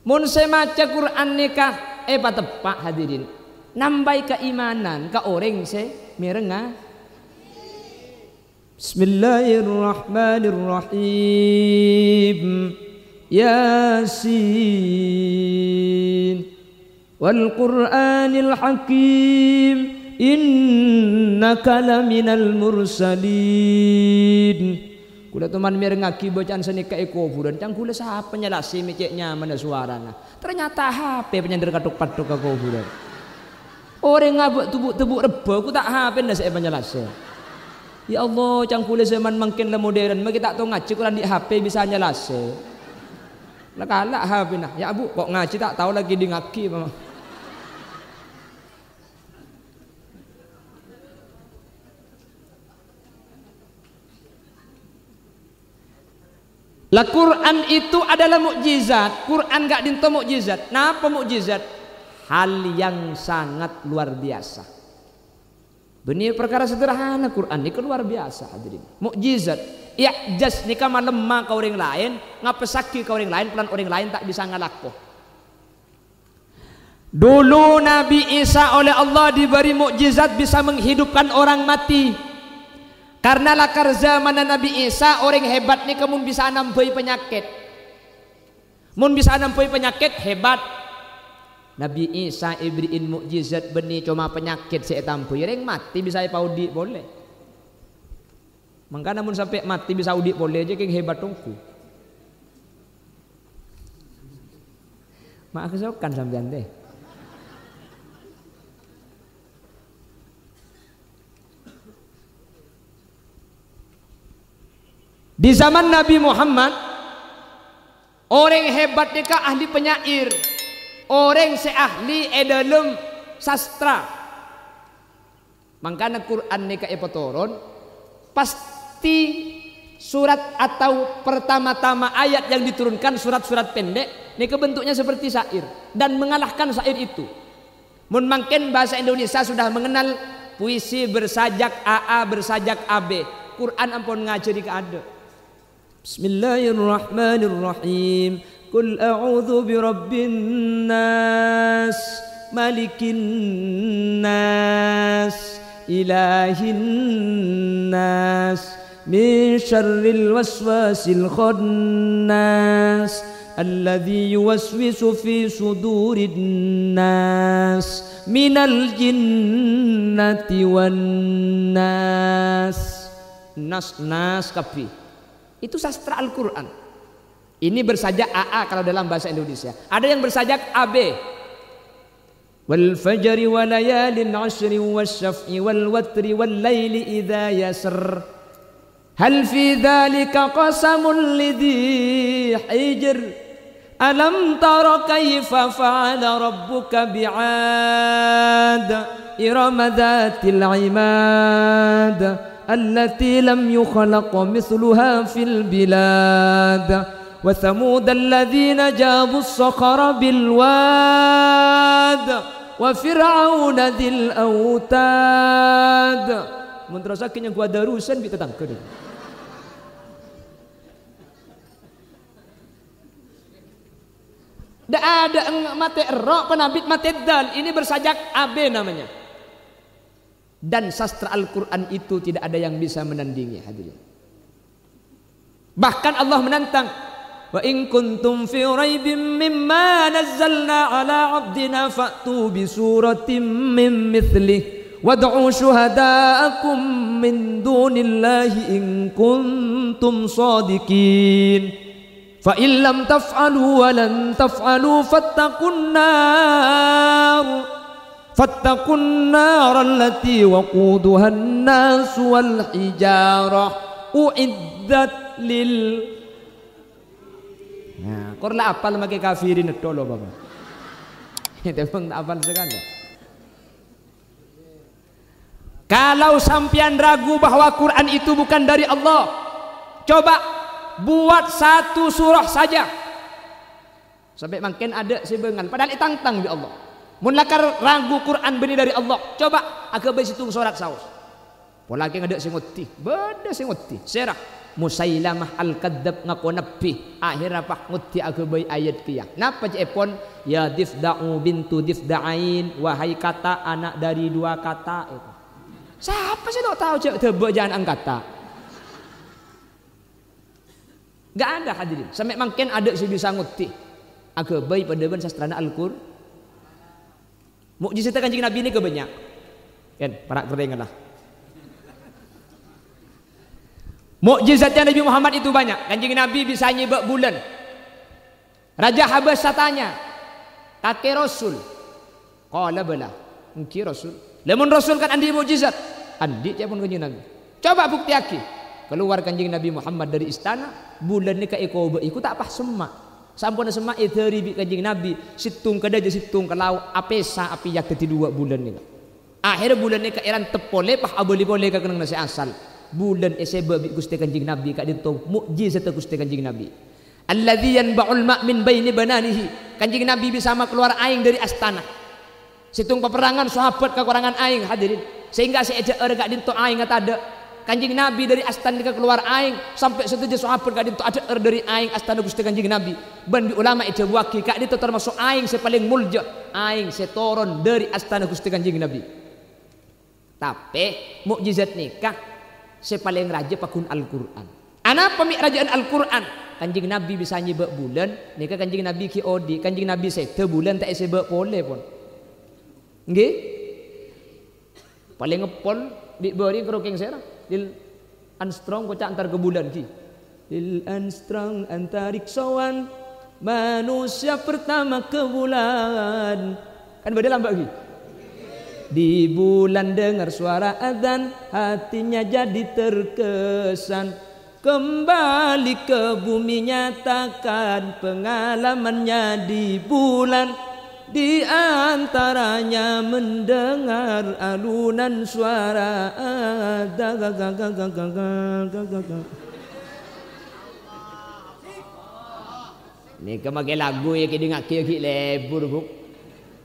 Mun saya maca Quran nikah patepak hadirin. Nambah keimanan ka orang se merenga. Bismillahirrahmanirrahim. Yasin wal Qur'anil Hakim innaka laminal mursalin. Kula teman merengaki bacaan senika eko dan cang kula siapa nyelasi meceknya mana suarana. Ternyata HP penyandar katuk-patuk ke kuburan. Orang ngabuk tubuk-tubuk reba ku tak HP ndak saya penyelasi. Ya Allah, cang kula zaman makin le modern, mah kita tahu ngaji Quran di HP bisa nyelasi. Lah kalak HP nah. Ya Bu, kok ngaji tak tahu lagi di ngaki apa. Lah Quran itu adalah mukjizat. Quran gak dinto mukjizat. Napa mukjizat? Hal yang sangat luar biasa. Benih perkara sederhana Quran ini luar biasa hadirin. Mukjizat. I'jaz nikah lemah ka orang lain, ngapesaki ka orang lain, pelan orang lain tak bisa ngalakoh. Dulu Nabi Isa oleh Allah diberi mukjizat bisa menghidupkan orang mati. Karena lakar zaman Nabi Isa orang hebat nih kamu bisa nampoi penyakit. Mun bisa nampoi penyakit hebat. Nabi Isa ibriin mukjizat benih cuma penyakit saya tampoi. Orang mati bisa paudi boleh. Maka namun sampai mati bisa audi boleh aja kayak hebat tungku. Mak kesokan sampean deh. Di zaman Nabi Muhammad orang hebat nikah ahli penyair, orang seahli dalam sastra. Makanya Quran nikah turun pasti surat atau pertama-tama ayat yang diturunkan surat-surat pendek nikah bentuknya seperti syair dan mengalahkan syair itu. Mun mungkin bahasa Indonesia sudah mengenal puisi bersajak AA bersajak AB. Quran ampun ngajari ke ada. Bismillahirrahmanirrahim. Qul a'udzu birabbin nas, malikin nas, ilahin nas, min syarril waswasil khannas, alladzi yuwaswisu fi sudurin nas, minal jinnati wan nas. Nas kapi. Itu sastra Al-Quran. Ini bersajak AA kalau dalam bahasa Indonesia. Ada yang bersajak AB. Wal fajri wa layalin ashri wasyaf'i wal watri wal laili idza yasr. Hal fi dzalika qasamun lidhi hijr. Alam tara kaifa fa'ala rabbuka bi'ad. Irama dzatil 'imad. التي لم يخلق مثلها في البلاد وثمود الذين جابوا الصخر بالواد وفرعون ذي الأوتاد. Menterusakin yang gua darusan kita tangkap. Dak ada mate ro penabit mate dal ini bersajak AB namanya. Dan sastra Al-Quran itu tidak ada yang bisa menandingi hadirin. Bahkan Allah menantang, wa in kuntum fi raibim mimma nazzalna ala abdina fa'tu bi suratin min mithlih wad'u syuhada'akum min dunillahi in kuntum shadiqin fa in lam taf'alu wa lan taf'alu fattaqun nar Fattaqun nar allati waquduha an-nas wal hijarah uiddat lil. Nah, korla apal make kafirin itu loh Bapak. Itu pun apal sekali. Kalau sampean ragu bahwa Quran itu bukan dari Allah, coba buat satu surah saja. Sampai makin ada sebengan padahal itang-tang di Allah. Mun lakar ragu Quran benih dari Allah, coba agak besi itu surat saus. Pola lagi ada sing uti, beda sing uti, serah. Musailamah al-kadzab ngaku nabi akhirnya pak nguti agabay ayat kia napa cepon ya Difda'u bintu Difda'ain wahai kata anak dari dua kata itu siapa sih dok tahu cek tebak jangan angkata gak ada hadirin sampai makin ada sih bisa nguti agabay pada ben sastrana Al-Qur'an mukjizat kanjeng Nabi ini kebanyak kan para kerengan lah mukjizatnya Nabi Muhammad itu banyak. Kanjeng Nabi bisa nyibak bulan. Raja Habasyah tanya, kakek Rasul. Qala bala. Engki Rasul. Lamun Rasul kan andi mukjizat. Andi pun kanjeng Nabi. Coba bukti aki. Keluar kanjeng Nabi Muhammad dari istana, bulan ni ka iko iku tak apa semak. Sampun semak itu ribi kanjeng Nabi, situng kadaja situng kalau apesa api yak dua bulan ni. Akhir bulan ni ka eran tepole pah aboli boleh ka kenang nasi asal. Bulan eseba bi Gusti Kanjeng Nabi kak dinto mukjizat Gusti Kanjeng Nabi alladzi yanba'ul ma' min baini bananihi Kanjeng Nabi bisa keluar aing dari astana situng peperangan sahabat kekurangan aing hadirin sehingga seeja kak dinto aing ada Kanjeng Nabi dari astana keluar aing sampai setuju sahabat kak dinto ada dari aing astana Gusti Kanjeng Nabi ban bi ulama eja waki kak dinto termasuk aing sepaling mulja aing setoron dari astana Gusti Kanjeng Nabi tapi mukjizat nikah sepaling raja pakun Al-Quran. Anak pemik rajaan Al-Quran. Kanjeng Nabi bisa nyebak bulan. Nika kanjeng Nabi ki odi. Kanjeng Nabi sete bulan tak sebak boleh pun. Nggih? Paling ngepol di bari kroking serang. Lil Armstrong kocak antar ke bulan ki. Lil Armstrong antariksawan manusia pertama ke bulan. Kan beda lambat ki. Di bulan dengar suara azan hatinya jadi terkesan kembali ke bumi nyatakan pengalamannya di bulan di antaranya mendengar alunan suara ini kemakai lagu ya kini ngaki lebur bu.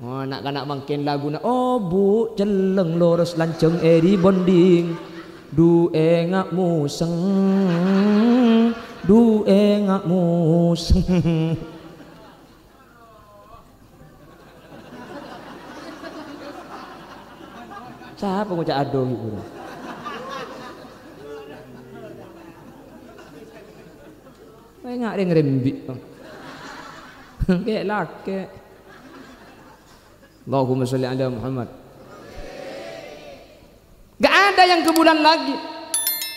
Oh nak kanak makin lagu na oh bu celeng lurus lanceng eri bonding du engak museng siapa ngucap aduh ibu engak dia ngerembik kayak laki Allahumma sholli ala Muhammad. Gak ada yang ke bulan lagi.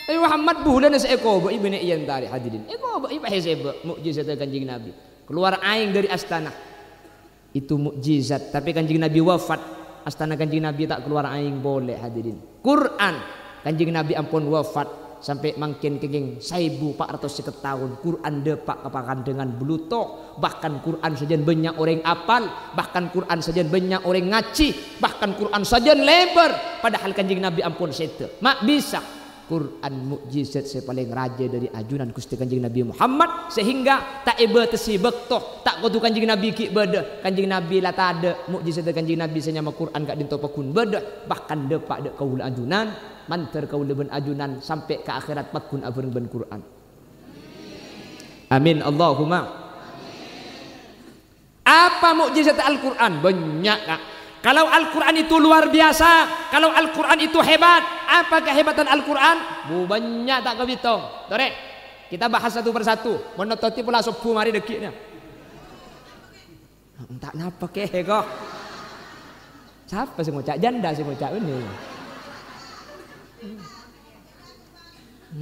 Tapi Muhammad bulan seeko ibnu iyan tari hadirin. Eko iba hezeba mukjizat kanjeng Nabi. Keluar aing dari astana. Itu mukjizat, tapi kanjeng Nabi wafat. Astana kanjeng Nabi tak keluar aing boleh hadirin. Quran kanjeng Nabi ampun wafat sampai makin kenging 1400 tahun Quran depak kepakan dengan bluto bahkan Quran saja banyak orang apal bahkan Quran saja banyak orang ngaci bahkan Quran saja lebar padahal kanjeng Nabi ampun sete mak bisa Quran mukjizat sepaling raja dari ajunan Gusti Kanjeng Nabi Muhammad sehingga tak eba tesi bektoh tak kutu kanjeng Nabi ki beda kanjeng Nabi lah tak ada mukjizat kanjeng Nabi senyama Quran gak dinto pakun beda bahkan depak dek kaula ajunan manter kaula ben ajunan sampai ke akhirat pakun abun ben Quran amin Allahumma apa mukjizat Al-Quran banyak kak. Kalau Al-Quran itu luar biasa, kalau Al-Quran itu hebat, apa kehebatan Al-Quran? Banyak tak kebitung. Tore, kita bahas satu persatu. Menototi pula sopu mari dekiknya. Tak napa keh kok. Siapa sih ngucap? Janda sih ngucap ini.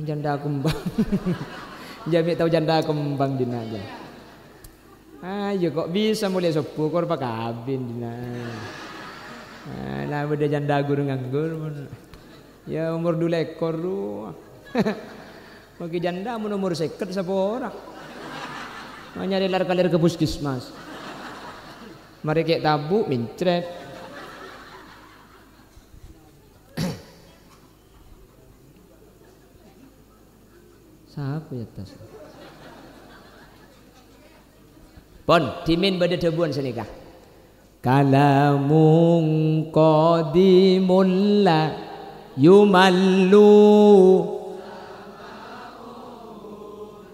Janda kembang. Jami tahu janda kembang dina aja. Ayo kok bisa mulai sopu kor pak kabin dina. Lah beda janda gur nganggur ya umur 2 ekor lu bagi janda umur 50 sapa orang nyari lar-kalir ke puskesmas mari kayak tabu mincret siapa ya tas pon dimin beda debuan senikah kalamun qadimul la yumallu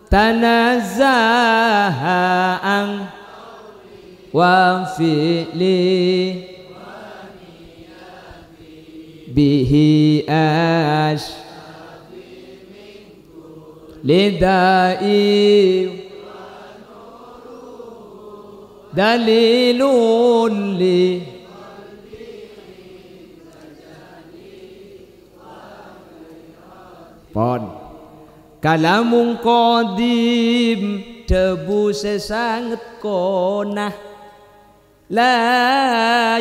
tanazzaha'an wa fi'li bihi ash lidai dalilun li pon kalamun qadim debu sesanget konah la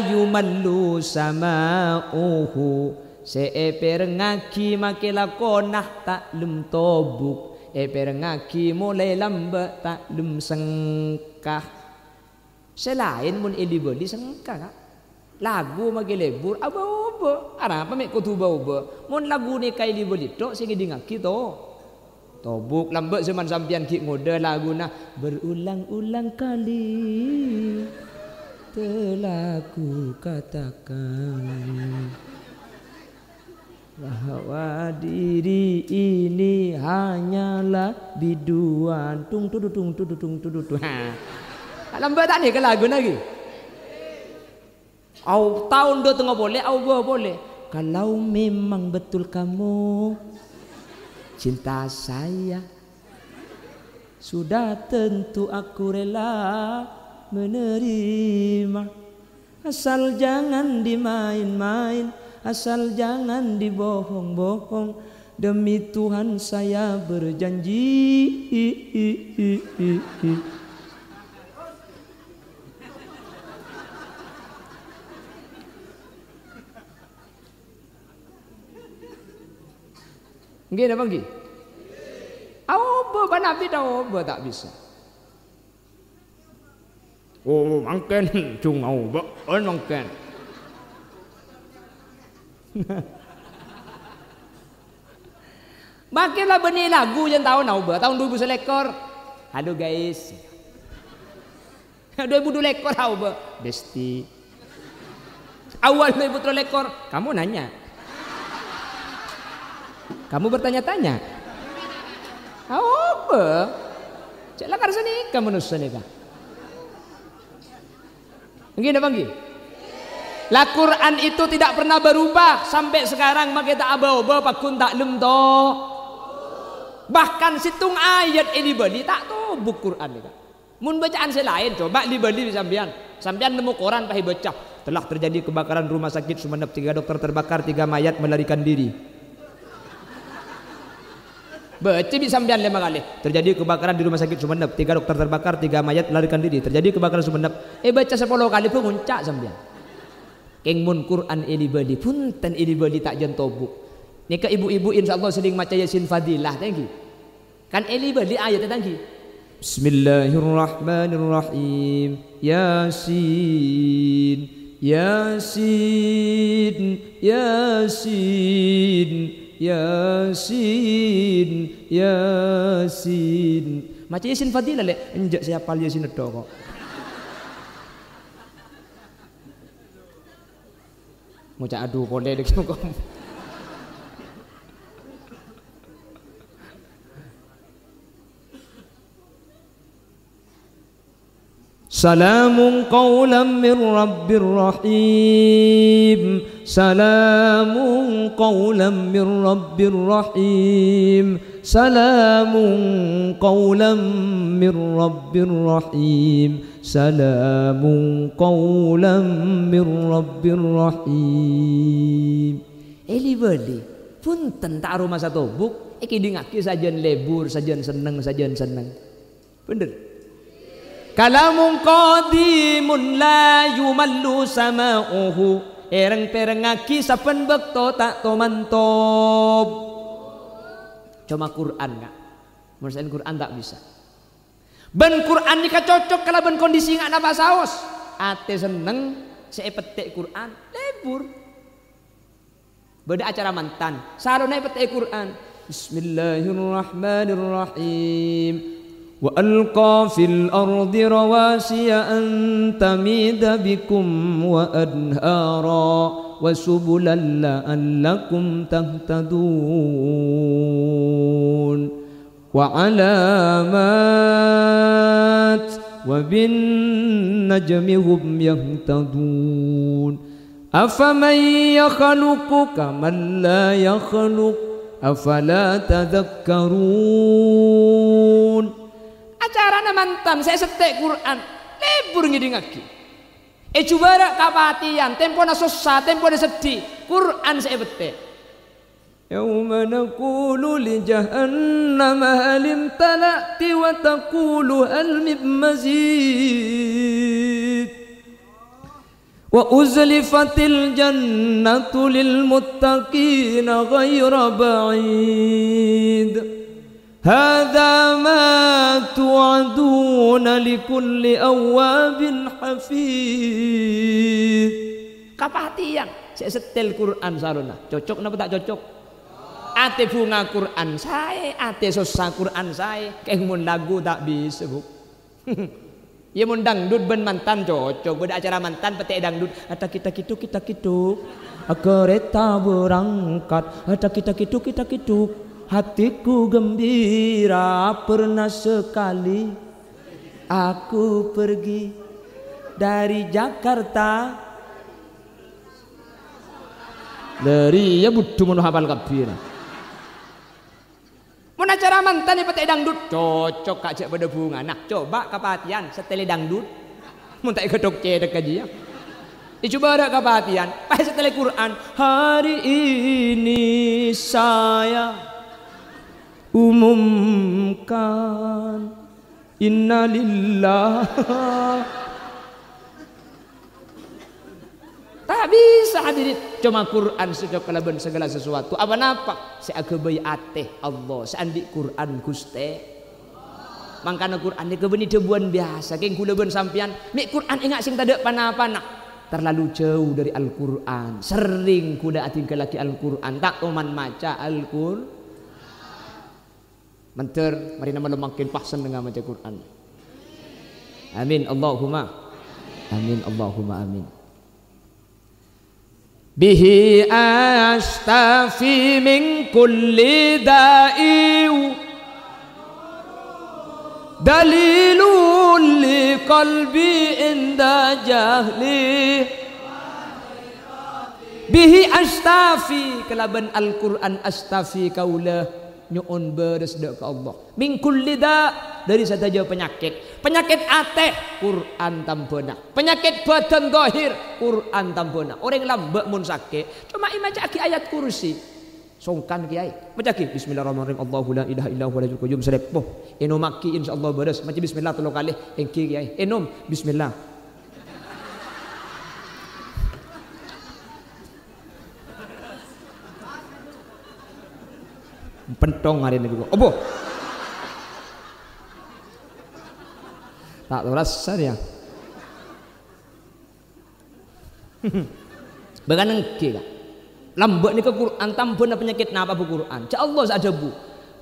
yumallu sama'uhu seeper ngaki makela konah tak lem tobuk eper ngaki mulai lambat tak lem sengkah selain mun edibodi sengkah kak lagu magi lebur aba-aba apa mek kutuba-uba mun lagu ni kai liboli tok sing ngaki to tobuk lambat zaman sampian ki ngoda lagu nah berulang-ulang kali telah ku katakan bahwa diri ini hanyalah biduan tung tudutung lambat tak ni ke lagu lagi au tahun 2 tengah boleh au boleh kalau memang betul kamu cinta saya sudah tentu aku rela menerima asal jangan dimain-main asal jangan dibohong-bohong demi Tuhan saya berjanji nggih apa nggih apa Nabi tahu tak bisa oh mangken cungau mangken makinlah benih lagu yang tahun tahun 2000 selekor halo guys 2000 lekor besti awal 2000 lekor kamu nanya kamu bertanya-tanya apa cek lakar sini kamu nusa nih kak begini bang la Quran itu tidak pernah berubah sampai sekarang maka tak aba-aba pakun tak lem to bahkan situng ayat ini beli tak to buku Quran ni kak mun bacaan selain coba dibeli sampean nemu koran pahi baca telah terjadi kebakaran rumah sakit Sumeneb 3 dokter terbakar 3 mayat melarikan diri baca di sampean 5 kali terjadi kebakaran di rumah sakit Sumeneb 3 dokter terbakar 3 mayat melarikan diri terjadi kebakaran Sumeneb baca 10 kali pun muncak sampean keng mun Quran ini beli punten ini beli tak jentobuk nika ibu-ibu insyaallah sering maca Yasin Fadilah tangki kan ini beli ayat tangki Bismillahirrahmanirrahim Yasin Yasin Yasin Yasin Yasin maca Yasin Fadilah lek enjak siapa Yasin itu kok ngucap aduh boleh dek kok Salamun qawlan min rabbir rahim Salamun qawlan min rabbir rahim Salamun qawlan min rabbir rahim Salamun qawlan min rabbir rahim Eli beli punten tak rumah satu buk iki dingaki sajen lebur sajen seneng bener kalamun qadimun la yumallu sama'uhu ereng perengaki sapen bekto tak to mantob cuma Quran enggak menurut Quran tak bisa ben Quran nika cocok kalau ben kondisi enggak napa saos ate seneng saya petik Quran lebur beda acara mantan sarone petik Quran Bismillahirrahmanirrahim wa alqa fil ardi rawasiya an tamida bikum wa anhara wa subulan la'allakum tahtadun وعلامات وبالنجم هم يهتدون أفمن يخلق كمن لا يخلق أفلا تذكرون. Acarana mantan saya setek Quran lebur ngidingaki jubara kapatian tempona susah tempona sedih Quran saya betek yauma naqulu li jahannam hal imtala'ti wa taqulu hal min mazid wa uzlifatil jannatu lil muttaqina ghayra ba'id hadza ma tu'aduna likulli awwabin hafiz. Kapatian saya setel Quran saluna cocok napa tak cocok ate bunga Quran saya ate susah Quran saya kayak mun lagu tak bisa bu ya mun dangdut ben mantan cocok beda acara mantan petek dangdut ada kita kitu kereta berangkat ada kita kitu hatiku gembira pernah sekali aku pergi dari Jakarta dari ya butuh mau hafal kabir mun acara mantan petek dangdut cocok kak cek pada bunga nah coba kapatian setel dangdut mun tak kedok cedek aja ya coba ada kapatian pas setel Quran hari ini saya umumkan innalillah tak bisa hadirin cuma Quran sudah kalaban segala sesuatu apa-apa saya kebai ateh Allah seandi Quran Guste mangkana Quran dia kebeni debuan biasa keng kula ben sampean mik Quran ingat sing tade pana-pana terlalu jauh dari Al-Quran sering kuda atin ke laki Al-Quran tak oman maca Al-Quran Menter, mari nama makin pasan dengan baca Quran. Amin Allahumma. Amin Allahumma amin. Bihi astafi min kulli da'i dalilun li qalbi inda jahli bihi astafi kelaban Al-Quran astafi kaulah nyuun beresdak ke Allah min kulli da dari sataja penyakit ateh Quran tampona penyakit badan zahir Quran tampona orang lambak mun sakit cuma imaca aki ayat kursi songkan kiai baca ki bismillahirrahmanirrahim Allahu la ilaha illa huwa al-hayyul qayyum selepoh enom maki insyaallah beres maca bismillah telu kali engki kiai enom bismillah pentong hari ini juga opo tak terasa ya bagan engke kak lambak ni ke Quran tambun penyakit napa bu Quran ca Allah saja bu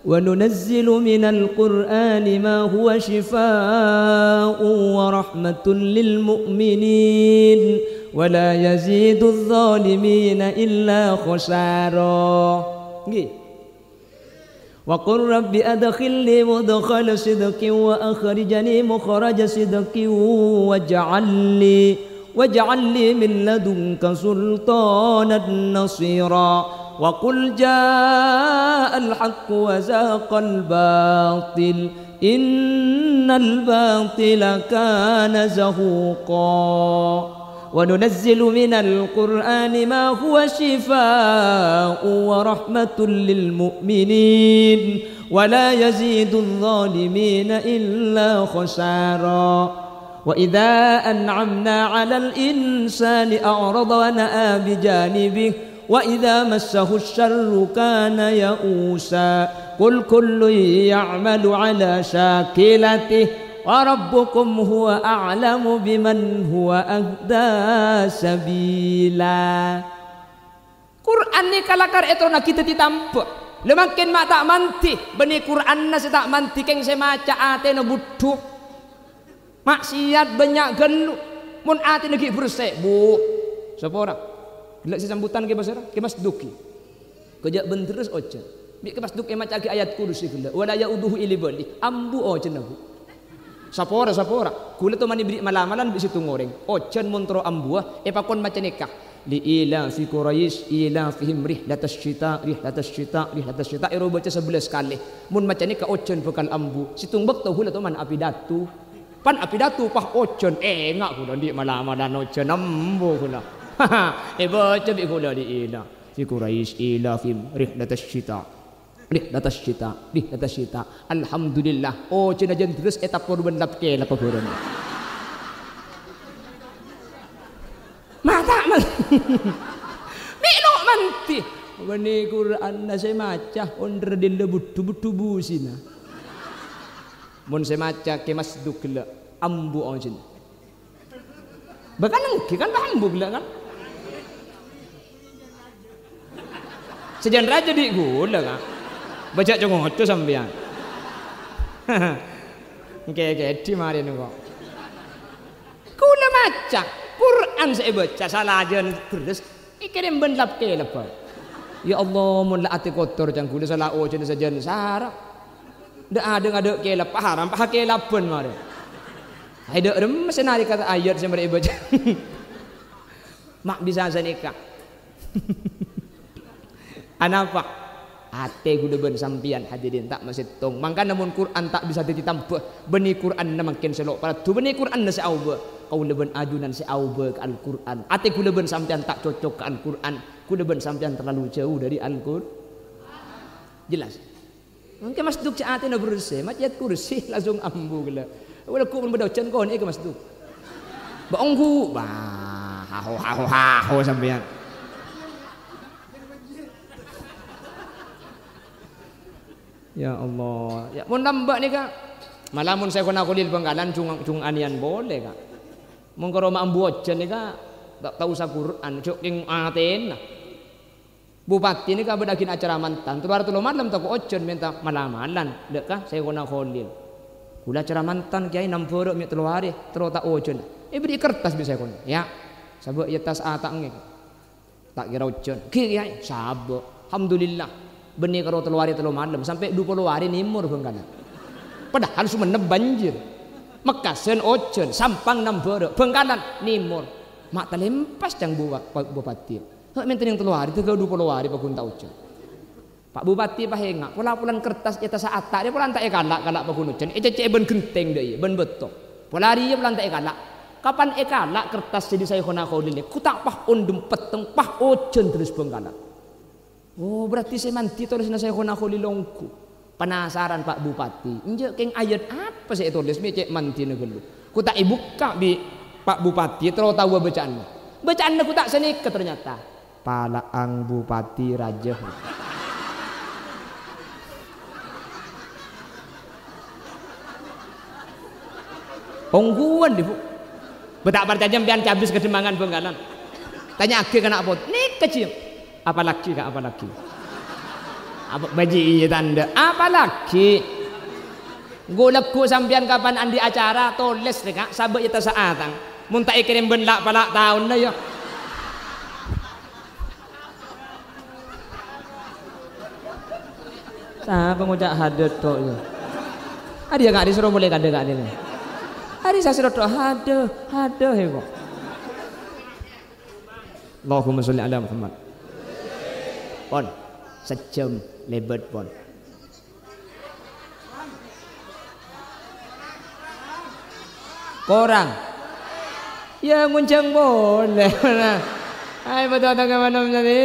wa nunazzilu minal Qur'ani ma huwa shifaa'un wa rahmatun lil mu'minin wa la yazidu adh-dhalimina illa khasara nggih wa qur rabbi adkhilni mudkhala sidqin wa akhrijni mukhraja sidqin waj'al li min ladunka sultanan nasira wa qul ja'al haqq wa zaqal batil innal batila kana zahuqa وننزل من القرآن ما هو شفاء ورحمة للمؤمنين ولا يزيد الظالمين إلا خسارا وإذا أنعمنا على الإنسان أعرض ونأى بجانبه وإذا مسه الشر كان يئوسا قل كل يعمل على شاكلته Warabbukum huwa a'lamu biman huwa ahda sabila. Quran ni kalakar itu nak kita ditampak. Lemakin mak tak manti beni Quran na tak manti keng semaca ate na butuh. Maksiat banyak gelu. Mun ate lagi bersih bu. Siapa orang? Gila si sambutan ke basara ke mas duki. Kejak benteres oce. Bik kepas duk emat lagi ayat kursi kula. Wala yauduhu ilibali. Ambu ojen aku. Sapora. Kula tu mani beri malamalan di situ ngoreng. Ojen montro ambu pakon macam nikah. Li ila fi Quraisy ila fihim rihlatas syita. Ero baca 11 kali. Mun macam nikah ojen bekal ambu. Situng bek tu kula tu man apidatu. Pan apidatu pah ojen engak kula di malamalan ojen ambu kula. Baca bik kula di ila fi Quraisy ila fihim rihlatas syita. Alhamdulillah. Cina jen terus etap korban lapke lapa korban. Mata man. Bino manti. Bani Quran na saya maca onder di lebut tubu sina. Mun saya maca ke masduk la ambu onjin. Bahkan kan ambu la kan. Sejan raja di gula kan. Baca jongong itu sampean. Oke, di mari nunggu. Kula maca Quran saya baca salah aja terus ikirim benlap ke lepas. Ya Allah mun la ati kotor jang kula salah jen sajen sarap. Da ada ke lepas haram pah ke lapan mari. Ai dak rem senari kata ayat saya mari baca. Mak bisa sanikah. Anapa? Ate gula ben sampian hadirin tak masih tong. Mangka namun Quran tak bisa ditambah. Beni Quran na makin selok para tu beni Quran na seauba. Kau leben ajunan seauba ke Al-Quran. Ate gula ben sampian tak cocok ke Al-Quran. Gula ben sampian terlalu jauh dari Al-Quran. Jelas. Mangka masduk cak ate na bersih. Macet kursi langsung ambu gula. Wala ku pun bedaucan kon ke masduk. Baongku. Bah, haho sampian. Ya Allah, ya mun nambah ni kak, malah mun saya kena kulil Bengkalan cung anian boleh kak. Mun kalau mak ambuojen ni kak, tak tahu sa Quran, joking aten. Bupati ni kak bedagin acara mantan, tular tulo malam tak ojen minta malamalan, dek kak saya kena kulil. Kula acara mantan kiai nampur mi telu hari, terus tak ojen. Beri kertas bisa kena, ya. Sabuk ya tas atak ni, tak kira ojen. Kiai sabuk, alhamdulillah. Benih karo telu hari telu malam sampai 20 hari nimur Bengkalan. Padahal Sumenep banjir. Mekasen ojen, Sampang nambere, Bengkalan nimur. Mak talempas jang bupati. Hak menten yang telu hari 20 hari pakun ta ojen. Pak Bupati pahengak, pulang kertas eta saata dia pulang tak galak pakun ojen. Ece ben genteng deui, ben betok. Polari pulang tak galak. Kapan galak kertas jadi saya kona kholile. Ku tak pah ondem peteng pah ojen terus Bengkalan. Oh berarti saya manti tulis na saya kona longku. Penasaran Pak Bupati. Injek keng ayat apa saya tulis mi cek manti negelu. Ku tak ibuka bi Pak Bupati terus tahu bacaan. Bacaan ku tak senika ternyata. Palaang Bupati Raja. Ongguan di bu. Betak percaya pian cabis kedemangan Bengkalan. Tanya ake kena apa? Nih kecil. Apalagi kak apalagi apa baji tanda apalagi golekku sampean kapan andi acara tulis kak sabek kita saatang mun tak ikirim benlak palak tahun dah ya sah pengucap hadet tok ya ada gak disuruh mulai kada gak ini hari saya suruh tok hadet ya kok Allahumma sholli ala Muhammad. Pon sejam lebat pon. Korang ya nguncang boleh. Ay betul tak kemana menjadi.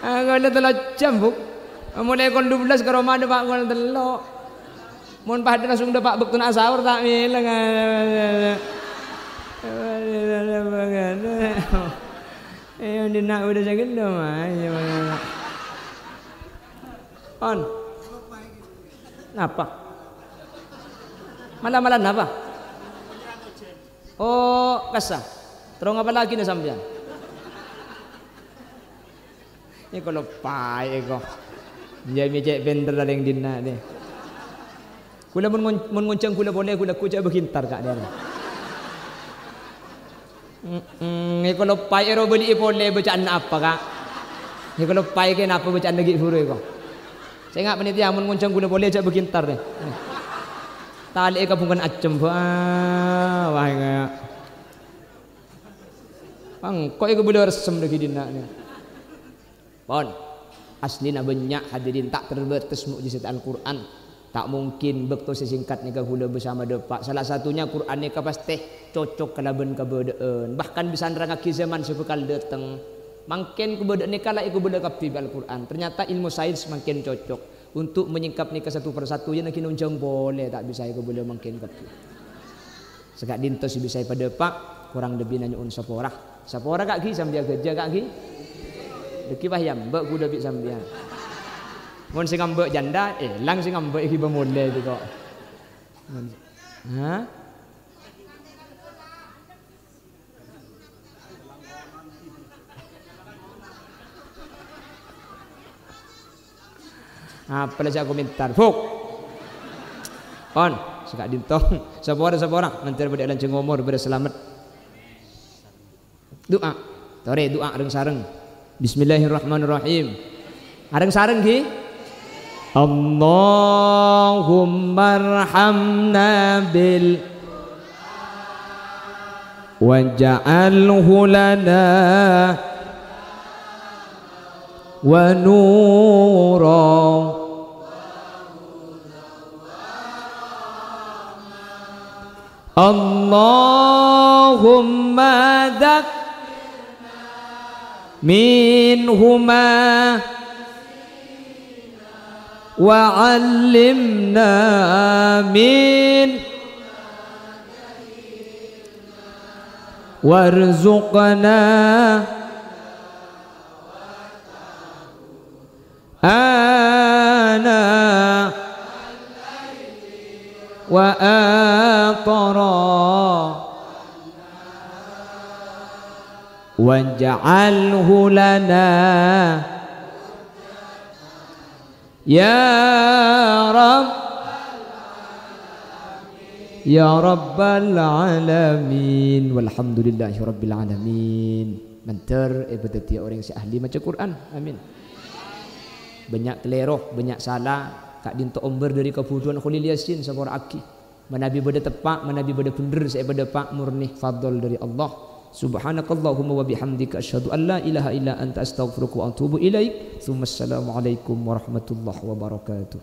Aku ada telah jambuk. Mulai kon 12 ke Ramadan pak kon telok. Mun pahad langsung dapat bektun asawur tak milang. Ayo nak udah sakit dah mah. On. Napa? Malam-malam napa? Oh, kasah. Terus apa lagi nih sampean? Ini kalau pai kok. Jadi cek bender ada yang dina deh. Kula mun ngonceng kula boleh kula kucak berkintar kak dia. Ni kalau pai ero beli boleh bacaan apa kak? Ni kalau pai kenapa bacaan lagi furu kok? Saya ingat panitia mun ngoncang guna boleh aja begintar deh. Tali kabungan acem wah kayak. Bang, kok iku boleh resem lagi dina ni. Pon. Aslina banyak hadirin tak terbatas mukjizat Al-Qur'an. Tak mungkin bekto sesingkat nikah hula bersama depak. Salah satunya Quran nikah pasti cocok kalaban kebedaan. Bahkan bisa nerangake zaman sebekal datang. Makin kebedaan nikah lah iku beda kapi Al-Quran. Ternyata ilmu sains makin cocok untuk menyingkap nikah satu persatu. Ya nak nunjang boleh tak bisa iku boleh makin kapi. Sekak dintos bisa pada pak kurang lebih nanya un sapora. Sapora kak gi sambil kerja kak gi. Deki payam mbak kuda bik sambil. Mun sing ngambek janda, lang sing ngambek iki bemole itu kok. Hah? Apa saja komentar, Fuk. On, sekak dintong, sapora, nanti pada lanceng umur berselamat. Doa, tore doa areng sareng. Bismillahirrahmanirrahim. Areng sareng ki. Allahumma arhamna bil waj'alhu lana wa nura Allahumma dhakkirna minhuma wa'allimna min warzuqna ana wa aqra waj'alhu lana ya Rabbal alamin walhamdulillahi rabbil alamin. Mantar berarti orang yang ahli baca Quran. Amin. Banyak keleroh, banyak salah. Kak dinto omber dari kebutuhan Khalil Yasin sabor aki. Manabi beda tepak, manabi beda bener, saya beda pak murni fadl dari Allah. Subhanakallahumma wa bihamdika asyhadu an la ilaha illa anta astaghfiruka wa atubu ilaik. Assalamualaikum warahmatullahi wabarakatuh.